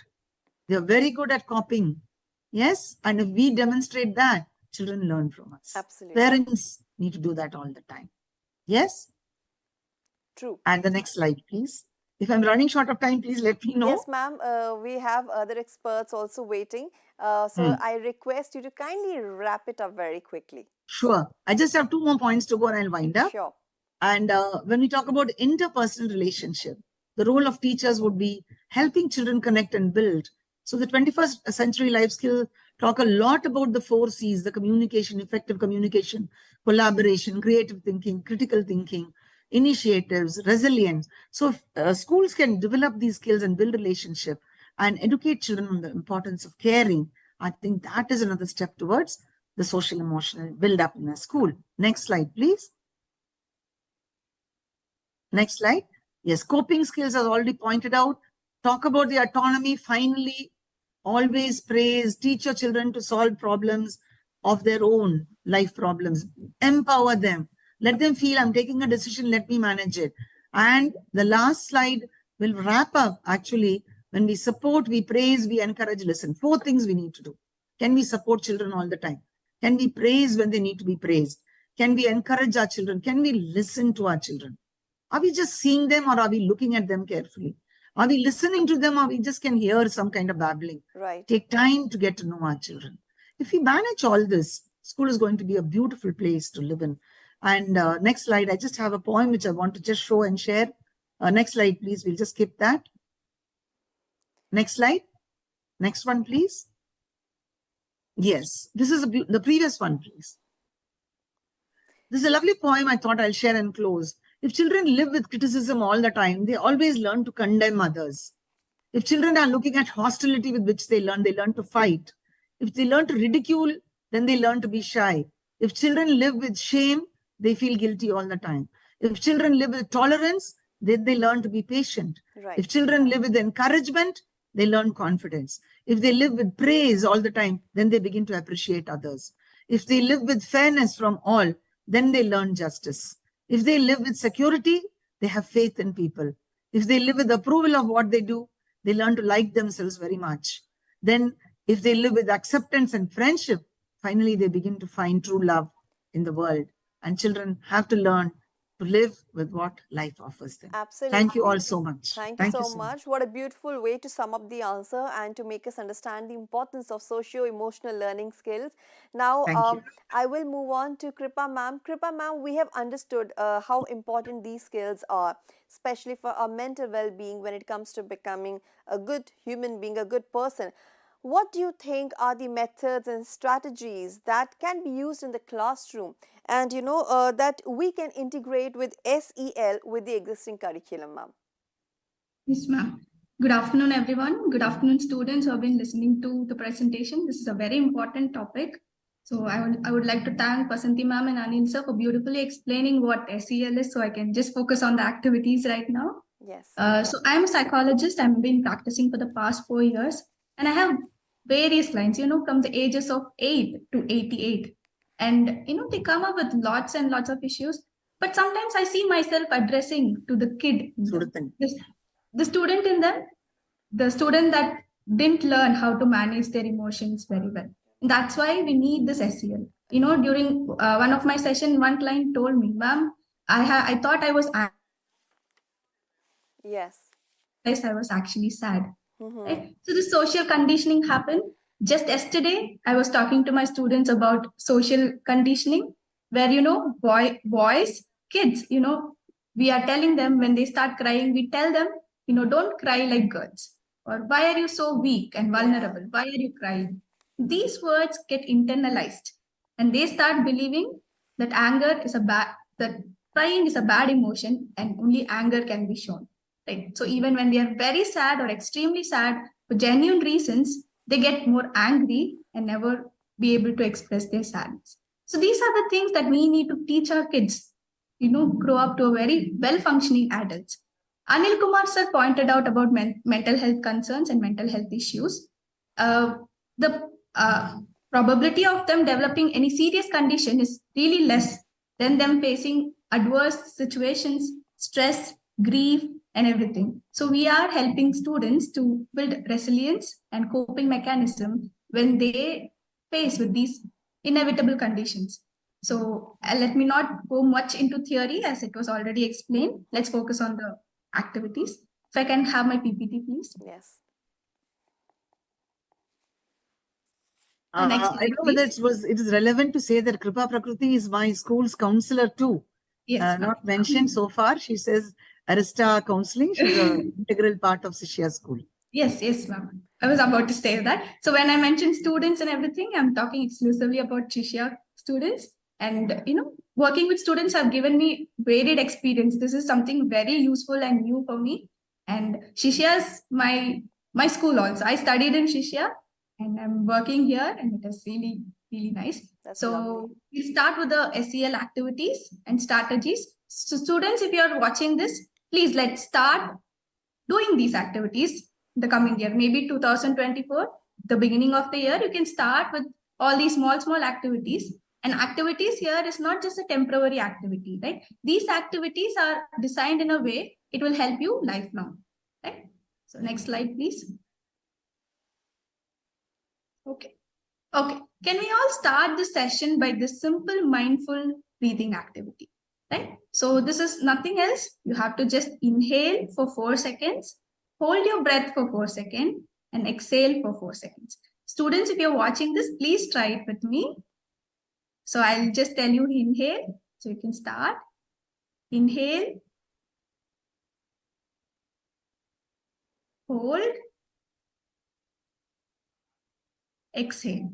They're very good at copying. Yes, and if we demonstrate that, children learn from us. Absolutely. Parents need to do that all the time. Yes? True. And the next slide, please. If I'm running short of time, please let me know. Yes, ma'am. We have other experts also waiting. So I request you to kindly wrap it up very quickly. Sure. I just have 2 more points to go and I'll wind up. Sure. And when we talk about interpersonal relationship, the role of teachers would be helping children connect and build. So the 21st century life skill talk a lot about the 4 C's, the communication, effective communication, collaboration, creative thinking, critical thinking, initiatives, resilience. So schools can develop these skills and build relationship and educate children on the importance of caring. I think that is another step towards the social emotional build up in a school. Next slide, please. Next slide. Yes, coping skills are already pointed out. Talk about the autonomy. Finally, always praise, teach your children to solve problems of their own life problems. Empower them. Let them feel I'm taking a decision, let me manage it. And the last slide will wrap up actually when we support, we praise, we encourage, listen. 4 things we need to do. Can we support children all the time? Can we praise when they need to be praised? Can we encourage our children? Can we listen to our children? Are we just seeing them or are we looking at them carefully? Are we listening to them or we just can hear some kind of babbling? Right. Take time to get to know our children. If we manage all this, school is going to be a beautiful place to live in. And next slide, I just have a poem which I want to just show and share. Next slide, please. We'll just skip that. Next slide. Next one, please. Yes, this is the previous one, please. This is a lovely poem I thought I'll share and close. If children live with criticism all the time, they always learn to condemn others. If children are looking at hostility with which they learn to fight. If they learn to ridicule, then they learn to be shy. If children live with shame, they feel guilty all the time. If children live with tolerance, then they learn to be patient. Right. If children live with encouragement, they learn confidence. If they live with praise all the time, then they begin to appreciate others. If they live with fairness from all, then they learn justice. If they live with security, they have faith in people. If they live with approval of what they do, they learn to like themselves very much. Then, if they live with acceptance and friendship, finally they begin to find true love in the world. And children have to learn to live with what life offers them. Absolutely. Thank you all so much. Thank you so much. What a beautiful way to sum up the answer and to make us understand the importance of socio-emotional learning skills. Now, I will move on to Kripa ma'am. Kripa ma'am, we have understood how important these skills are, especially for our mental well-being when it comes to becoming a good human being, a good person. What do you think are the methods and strategies that can be used in the classroom and that we can integrate with SEL with the existing curriculum, ma'am? Yes, ma'am. Good afternoon, everyone. Good afternoon, students who have been listening to the presentation. This is a very important topic. So I would like to thank Pasanti ma'am and Anil sir for beautifully explaining what SEL is, so I can just focus on the activities right now. Yes. So I'm a psychologist. I've been practicing for the past 4 years, and I have various clients, from the ages of 8 to 88. And, they come up with lots and lots of issues. But sometimes I see myself addressing to the kid, the student in them, the student that didn't learn how to manage their emotions very well. And that's why we need this SEL. During one of my session, one client told me, ma'am, I thought I was angry. Yes. I was actually sad. Right? So the social conditioning happened. Just yesterday, I was talking to my students about social conditioning, where, boys, kids, we are telling them when they start crying, we tell them, don't cry like girls. Or why are you so weak and vulnerable? Yeah. Why are you crying? These words get internalized and they start believing that that crying is a bad emotion and only anger can be shown. Right? So even when they are very sad or extremely sad for genuine reasons, they get more angry and never be able to express their sadness. So these are the things that we need to teach our kids, grow up to a very well-functioning adults. Anil Kumar sir pointed out about mental health concerns and mental health issues. The probability of them developing any serious condition is really less than them facing adverse situations, stress, grief, and everything. So we are helping students to build resilience and coping mechanism when they face with these inevitable conditions. So let me not go much into theory as it was already explained. Let's focus on the activities. If I can have my PPT, please. Yes. Next I slide, don't know whether it is relevant to say that Kripa Prakriti is my school's counselor too. Yes, not mentioned so far. She says Arista counseling. She's an integral part of Shishya school. Yes, ma'am. I was about to say that. So when I mentioned students and everything, I'm talking exclusively about Shishya students. And, working with students have given me varied experience. This is something very useful and new for me. And Shishya is my school also. I studied in Shishya and I'm working here and it is really, really nice. That's so lovely. We'll start with the SEL activities and strategies. So students, if you're watching this, please let's start doing these activities the coming year, maybe 2024, the beginning of the year. You can start with all these small activities. And activities here is not just a temporary activity, right? These activities are designed in a way it will help you lifelong, right? So next slide, please. Okay. Can we all start the session by this simple mindful breathing activity, right? So this is nothing else. You have to just inhale for 4 seconds, hold your breath for 4 seconds, and exhale for 4 seconds. Students, if you're watching this, please try it with me. So I'll just tell you inhale. So you can start. Inhale. Hold. Exhale.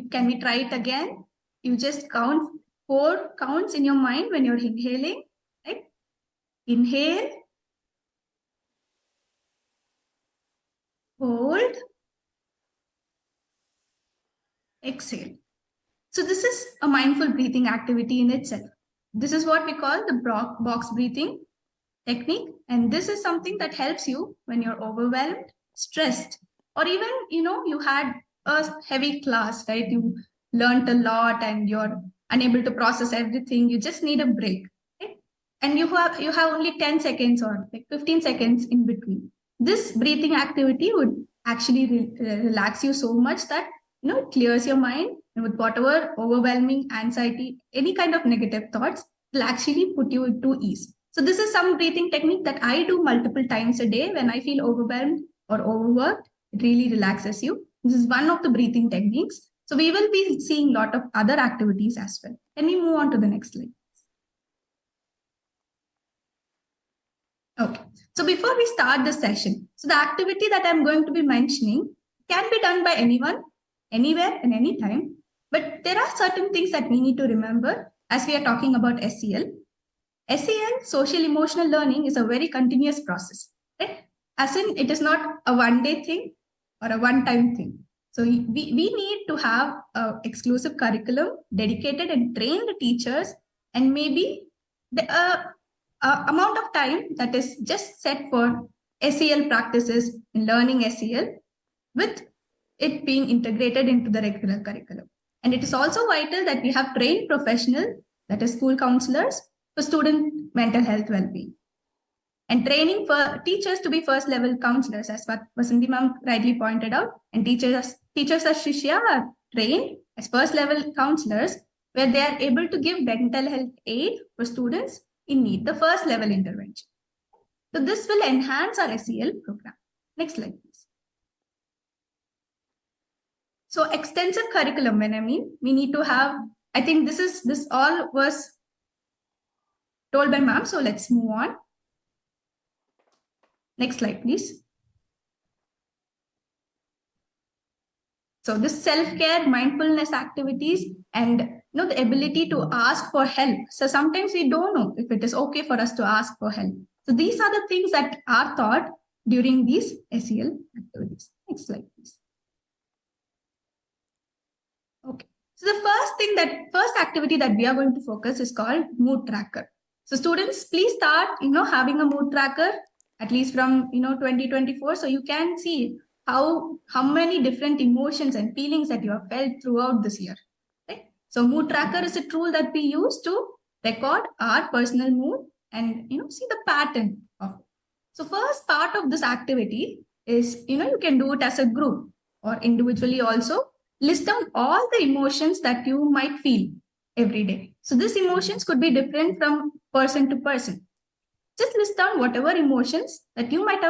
Can we try it again? You just count 4 counts in your mind when you're inhaling, right? Inhale. Hold. Exhale. So this is a mindful breathing activity in itself. This is what we call the box breathing technique. And this is something that helps you when you're overwhelmed, stressed, or even, you had a heavy class, right? You learned a lot and you're unable to process everything. You just need a break, right? And you have only 10 seconds or like 15 seconds in between. This breathing activity would actually relax you so much that, it clears your mind, and with whatever overwhelming anxiety, any kind of negative thoughts, will actually put you into ease. So this is some breathing technique that I do multiple times a day when I feel overwhelmed or overworked. It really relaxes you. This is one of the breathing techniques. So we will be seeing a lot of other activities as well. Can we move on to the next slide? Okay. So before we start the session, so the activity that I'm going to be mentioning can be done by anyone, anywhere, and anytime. But there are certain things that we need to remember as we are talking about SEL. SEL, social emotional learning, is a very continuous process, right? As in, it is not a one-day thing or a one-time thing. So we need to have an exclusive curriculum, dedicated and trained teachers, and maybe the amount of time that is just set for SEL practices in learning SEL, with it being integrated into the regular curriculum. And it is also vital that we have trained professionals, that is school counselors, for student mental health well-being. And training for teachers to be first level counselors, as what Vasanthi ma'am rightly pointed out. And teachers as Shishya are trained as first level counselors, where they are able to give mental health aid for students in need, the first level intervention. So this will enhance our SEL program. Next slide, please. So extensive curriculum, when I mean, we need to have, I think this all was told by ma'am. So let's move on. Next slide, please. So this self-care, mindfulness activities, and the ability to ask for help. So sometimes we don't know if it is okay for us to ask for help. So these are the things that are taught during these SEL activities. Next slide, please. Okay. So the first activity that we are going to focus is called mood tracker. So students, please start, having a mood tracker at least from, 2024. So you can see how many different emotions and feelings that you have felt throughout this year. Right? So mood tracker is a tool that we use to record our personal mood and, see the pattern of it. So first part of this activity is, you can do it as a group or individually also. List down all the emotions that you might feel every day. So these emotions could be different from person to person. Just list down whatever emotions that you might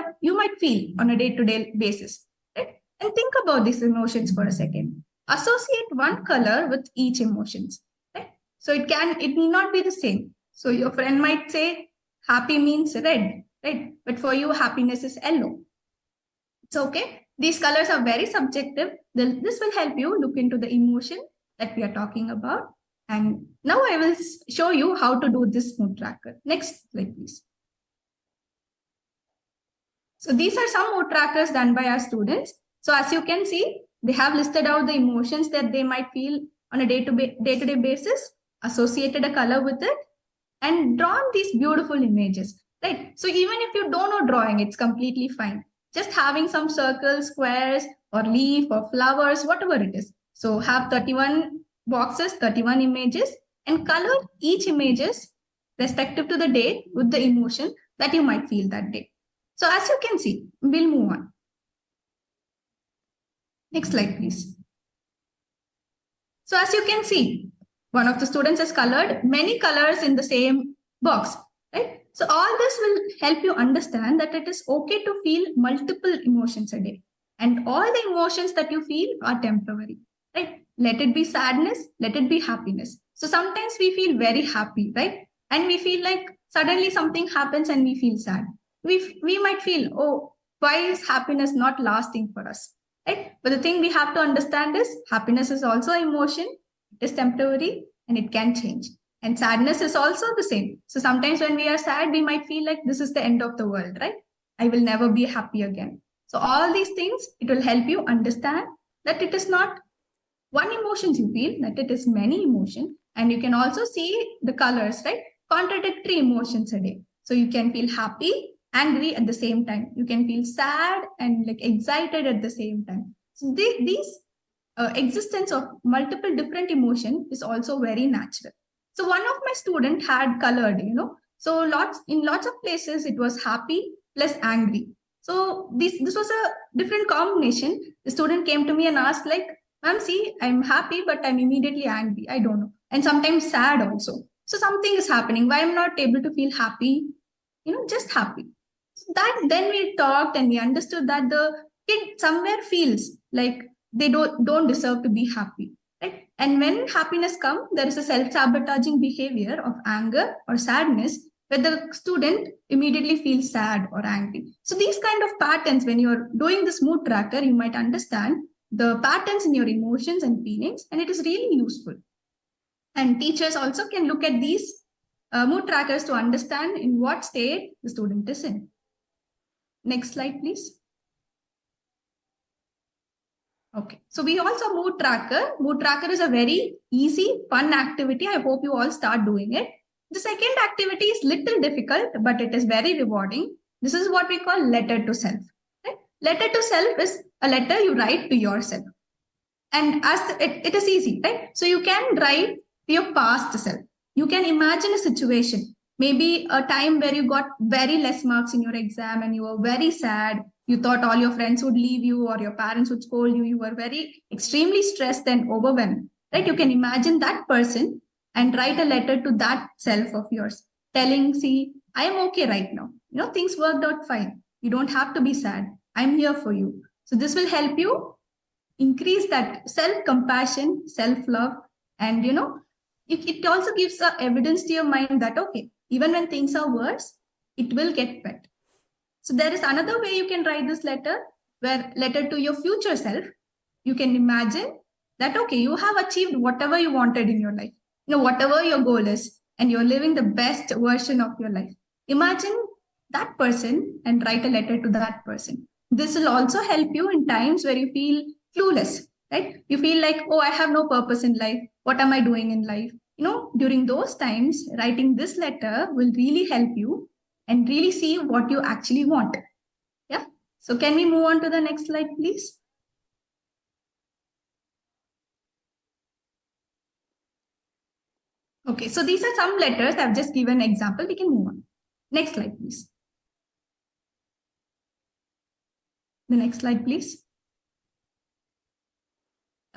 feel on a day-to-day basis, right? And think about these emotions for a second. Associate one color with each emotions, right? So it need not be the same. So your friend might say happy means red, right? But for you, happiness is yellow. It's okay. These colors are very subjective. This will help you look into the emotion that we are talking about. And now I will show you how to do this mood tracker. Next slide, please. So these are some mood trackers done by our students. So as you can see, they have listed out the emotions that they might feel on a day-to-day basis, associated a color with it, and drawn these beautiful images, right? So even if you don't know drawing, it's completely fine. Just having some circles, squares, or leaf, or flowers, whatever it is. So have 31 boxes, 31 images, and color each images respective to the day with the emotion that you might feel that day. So as you can see, we'll move on. Next slide, please. So as you can see, one of the students has colored many colors in the same box, right? So all this will help you understand that it is okay to feel multiple emotions a day. And all the emotions that you feel are temporary, right? Let it be sadness, let it be happiness. So sometimes we feel very happy, right? And we feel like suddenly something happens and we feel sad. We might feel, oh, why is happiness not lasting for us, right? But the thing we have to understand is happiness is also an emotion. It is temporary and it can change. And sadness is also the same. So sometimes when we are sad, we might feel like this is the end of the world, right? I will never be happy again. So all these things, it will help you understand that it is not one emotions you feel, that it is many emotion, and you can also see the colors, right? Contradictory emotions a day. So you can feel happy, angry at the same time. You can feel sad and like excited at the same time. So these existence of multiple different emotion is also very natural. So one of my student had colored, so lots of places it was happy plus angry. So this was a different combination. The student came to me and asked like, ma'am, see, I'm happy, but I'm immediately angry. I don't know. And sometimes sad also. So something is happening. Why I'm not able to feel happy? Just happy. So that then we talked and we understood that the kid somewhere feels like they don't deserve to be happy. Right? And when happiness comes, there is a self-sabotaging behavior of anger or sadness where the student immediately feels sad or angry. So these kind of patterns, when you're doing this mood tracker, you might understand the patterns in your emotions and feelings, and it is really useful. And teachers also can look at these mood trackers to understand in what state the student is in. Next slide, please. Okay, so we also mood tracker. Mood tracker is a very easy, fun activity. I hope you all start doing it. The second activity is little difficult, but it is very rewarding. This is what we call letter to self. Right? Letter to self is a letter you write to yourself. And it is easy, right? So you can write to your past self. You can imagine a situation, maybe a time where you got very less marks in your exam and you were very sad. You thought all your friends would leave you or your parents would scold you. You were very extremely stressed and overwhelmed, right? You can imagine that person and write a letter to that self of yours, telling, see, I am okay right now. Things worked out fine. You don't have to be sad. I'm here for you. So this will help you increase that self-compassion, self-love, and it also gives the evidence to your mind that okay, even when things are worse, it will get better. So there is another way you can write this letter, where letter to your future self. You can imagine that okay, you have achieved whatever you wanted in your life, whatever your goal is, and you're living the best version of your life. Imagine that person and write a letter to that person. This will also help you in times where you feel clueless, right? You feel like, oh, I have no purpose in life. What am I doing in life? During those times, writing this letter will really help you and really see what you actually want. Yeah. So can we move on to the next slide, please? Okay, so these are some letters. I've just given an example. We can move on. Next slide, please. The next slide, please.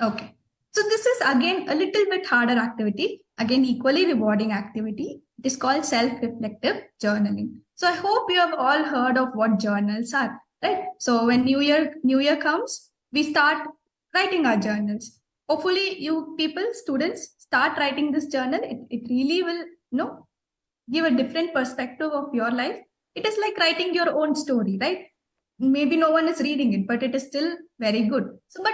Okay. So this is again a little bit harder activity, again equally rewarding activity. It is called self-reflective journaling. So I hope you have all heard of what journals are, right? So when New Year comes, we start writing our journals. Hopefully you people, students, start writing this journal. It really will, give a different perspective of your life. It is like writing your own story, right? Maybe no one is reading it, but it is still very good. So, but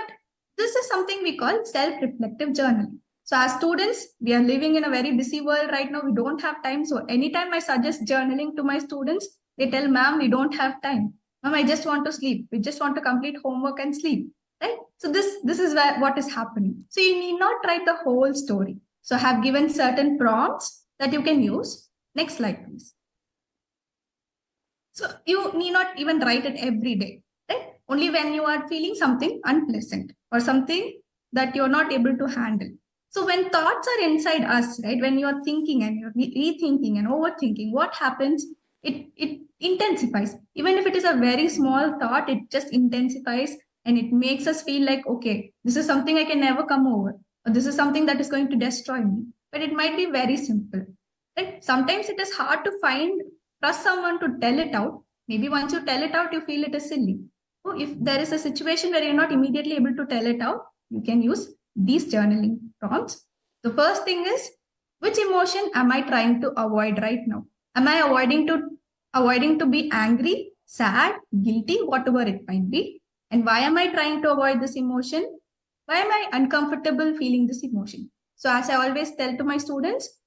this is something we call self-reflective journaling. So as students, we are living in a very busy world right now. We don't have time. So anytime I suggest journaling to my students, they tell, ma'am, we don't have time. Ma'am, I just want to sleep. We just want to complete homework and sleep, right? So this is what is happening. So you need not write the whole story. So I have given certain prompts that you can use. Next slide, please. So you need not even write it every day, right? Only when you are feeling something unpleasant or something that you're not able to handle. So when thoughts are inside us, right? When you're thinking and you're rethinking and overthinking, what happens? It intensifies. Even if it is a very small thought, it just intensifies and it makes us feel like, okay, this is something I can never come over, or this is something that is going to destroy me. But it might be very simple. Right? Sometimes it is hard to trust someone to tell it out. Maybe once you tell it out, you feel it is silly. So if there is a situation where you're not immediately able to tell it out, you can use these journaling prompts. The first thing is, which emotion am I trying to avoid right now? Am I avoiding to be angry, sad, guilty, whatever it might be? And why am I trying to avoid this emotion? Why am I uncomfortable feeling this emotion? So as I always tell to my students,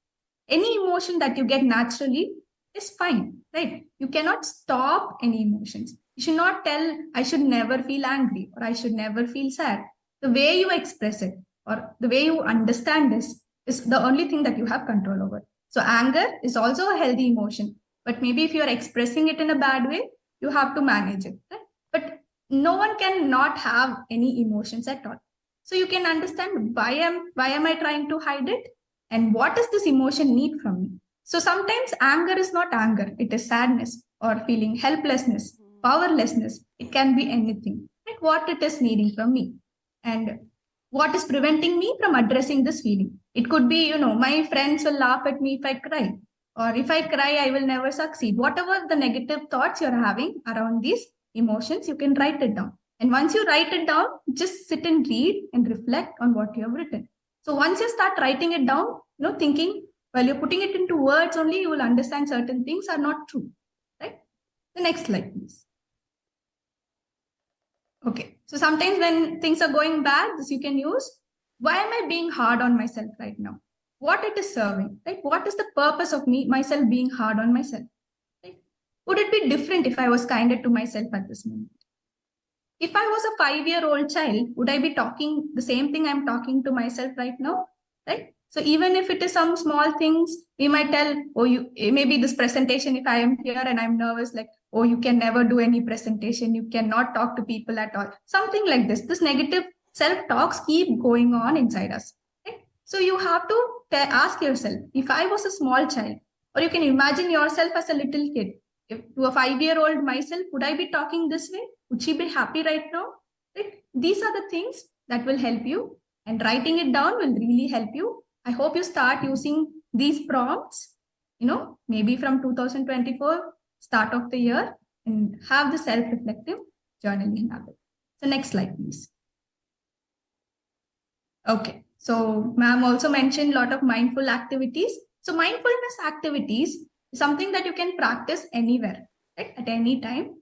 any emotion that you get naturally is fine, right? You cannot stop any emotions. You should not tell, I should never feel angry or I should never feel sad. The way you express it or the way you understand this is the only thing that you have control over. So anger is also a healthy emotion, but maybe if you are expressing it in a bad way, you have to manage it. Right? But no one can not have any emotions at all. So you can understand why am I trying to hide it, and what does this emotion need from me. So sometimes anger is not anger, it is sadness or feeling helplessness, powerlessness. It can be anything, like what it is needing from me, and what is preventing me from addressing this feeling. It could be, my friends will laugh at me if I cry, or if I cry, I will never succeed. Whatever the negative thoughts you're having around these emotions, you can write it down. And once you write it down, just sit and read and reflect on what you have written. So once you start writing it down, thinking, while you're putting it into words only, you will understand certain things are not true, right? The next slide, please. Okay, so sometimes when things are going bad, this you can use, why am I being hard on myself right now? What it is serving, right? What is the purpose of myself being hard on myself? Right? Would it be different if I was kinder to myself at this moment? If I was a 5-year-old child, would I be talking the same thing I'm talking to myself right now? Right? So even if it is some small things, we might tell, maybe this presentation, if I am here and I'm nervous, like, oh, you can never do any presentation, you cannot talk to people at all. Something like this. This negative self-talks keep going on inside us. Right? So you have to ask yourself, if I was a small child, or you can imagine yourself as a little kid, if to a 5-year-old myself, would I be talking this way? Would she be happy right now? Right? These are the things that will help you, and writing it down will really help you. I hope you start using these prompts, maybe from 2024, start of the year, and have the self-reflective journaling habit. So next slide, please. Okay, so ma'am also mentioned a lot of mindful activities. So mindfulness activities is something that you can practice anywhere, right? At any time.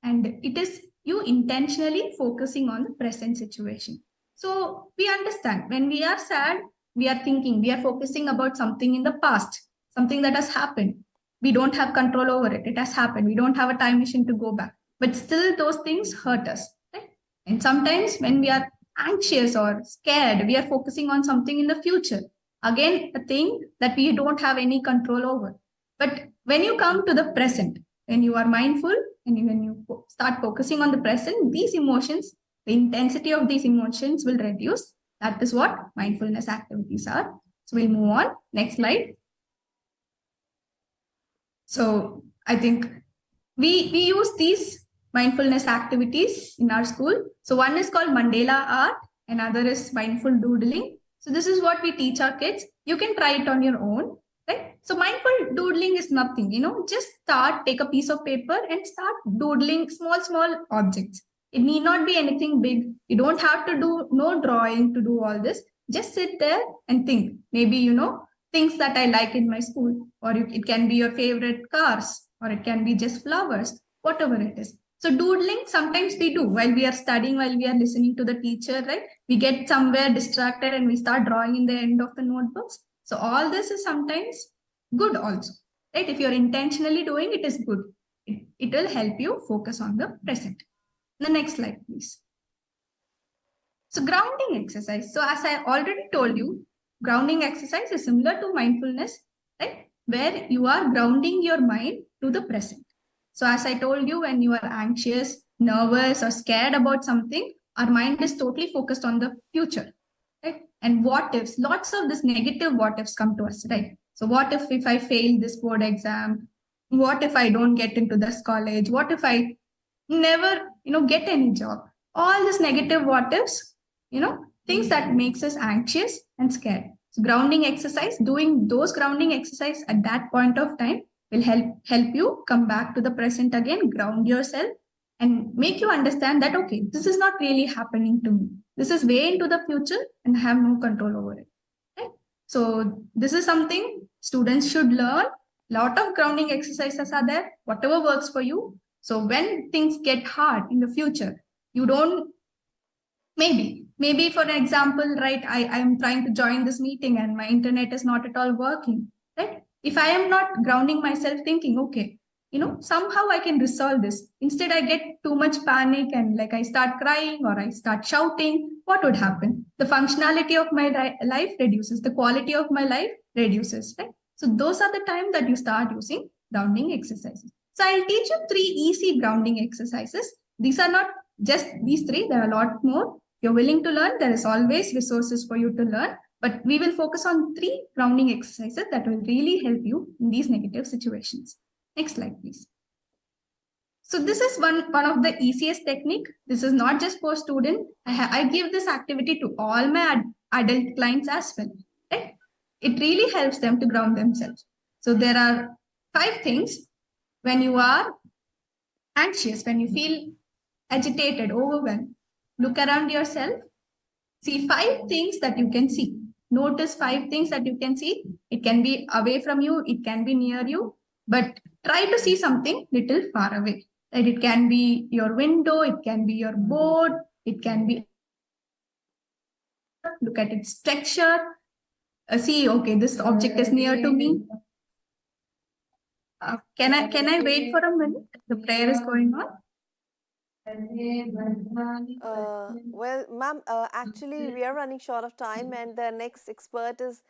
And it is you intentionally focusing on the present situation. So we understand when we are sad, we are thinking, we are focusing about something in the past, something that has happened. We don't have control over it. It has happened. We don't have a time machine to go back. But still those things hurt us. Right? And sometimes when we are anxious or scared, we are focusing on something in the future. Again, a thing that we don't have any control over. But when you come to the present, when you are mindful and when you start focusing on the present, these emotions, the intensity of these emotions will reduce. That is what mindfulness activities are. So we'll move on. Next slide. So I think we use these mindfulness activities in our school. So one is called Mandela art, another is mindful doodling. So this is what we teach our kids. You can try it on your own. Right? So mindful doodling is nothing, just take a piece of paper and start doodling small objects. It need not be anything big. You don't have to do no drawing to do all this. Just sit there and think. Maybe, things that I like in my school, or it can be your favorite cars, or it can be just flowers, whatever it is. So doodling, sometimes we do while we are studying, while we are listening to the teacher, right? We get somewhere distracted and we start drawing in the end of the notebooks. So all this is sometimes good also, right? If you're intentionally doing it, is good. It will help you focus on the present. The next slide, please. So grounding exercise. So as I already told you, grounding exercise is similar to mindfulness, right? Where you are grounding your mind to the present. So as I told you, when you are anxious, nervous, or scared about something, our mind is totally focused on the future. Right? And what ifs, lots of this negative what ifs come to us, right? So what if I fail this board exam? What if I don't get into this college? What if I never, get any job? All this negative what ifs, things that makes us anxious and scared. So grounding exercise, doing those grounding exercise at that point of time will help you come back to the present again, ground yourself, and make you understand that, okay, this is not really happening to me. This is way into the future and I have no control over it. Right? So this is something students should learn. Lot of grounding exercises are there, whatever works for you. So when things get hard in the future, you don't, maybe for an example, right, I am trying to join this meeting and my internet is not at all working, right? If I am not grounding myself thinking, okay, somehow I can resolve this. Instead, I get too much panic and like I start crying or I start shouting. What would happen? the functionality of my life reduces, the quality of my life reduces, right? So those are the time that you start using grounding exercises. So I'll teach you 3 easy grounding exercises. These are not just these 3, there are a lot more. If you're willing to learn, there is always resources for you to learn, but we will focus on 3 grounding exercises that will really help you in these negative situations. Next slide, please. So this is one of the easiest technique. This is not just for student. I give this activity to all my adult clients as well. Right? It really helps them to ground themselves. So there are 5 things when you are anxious, when you feel agitated, overwhelmed. Look around yourself. See 5 things that you can see. Notice 5 things that you can see. It can be away from you. It can be near you. But try to see something little far away. Right? It can be your window. It can be your board. It can be. Look at its texture. See, okay, this object is near to me. Can I wait for a minute? The prayer is going on. Well, ma'am, actually, we are running short of time, and the next expert is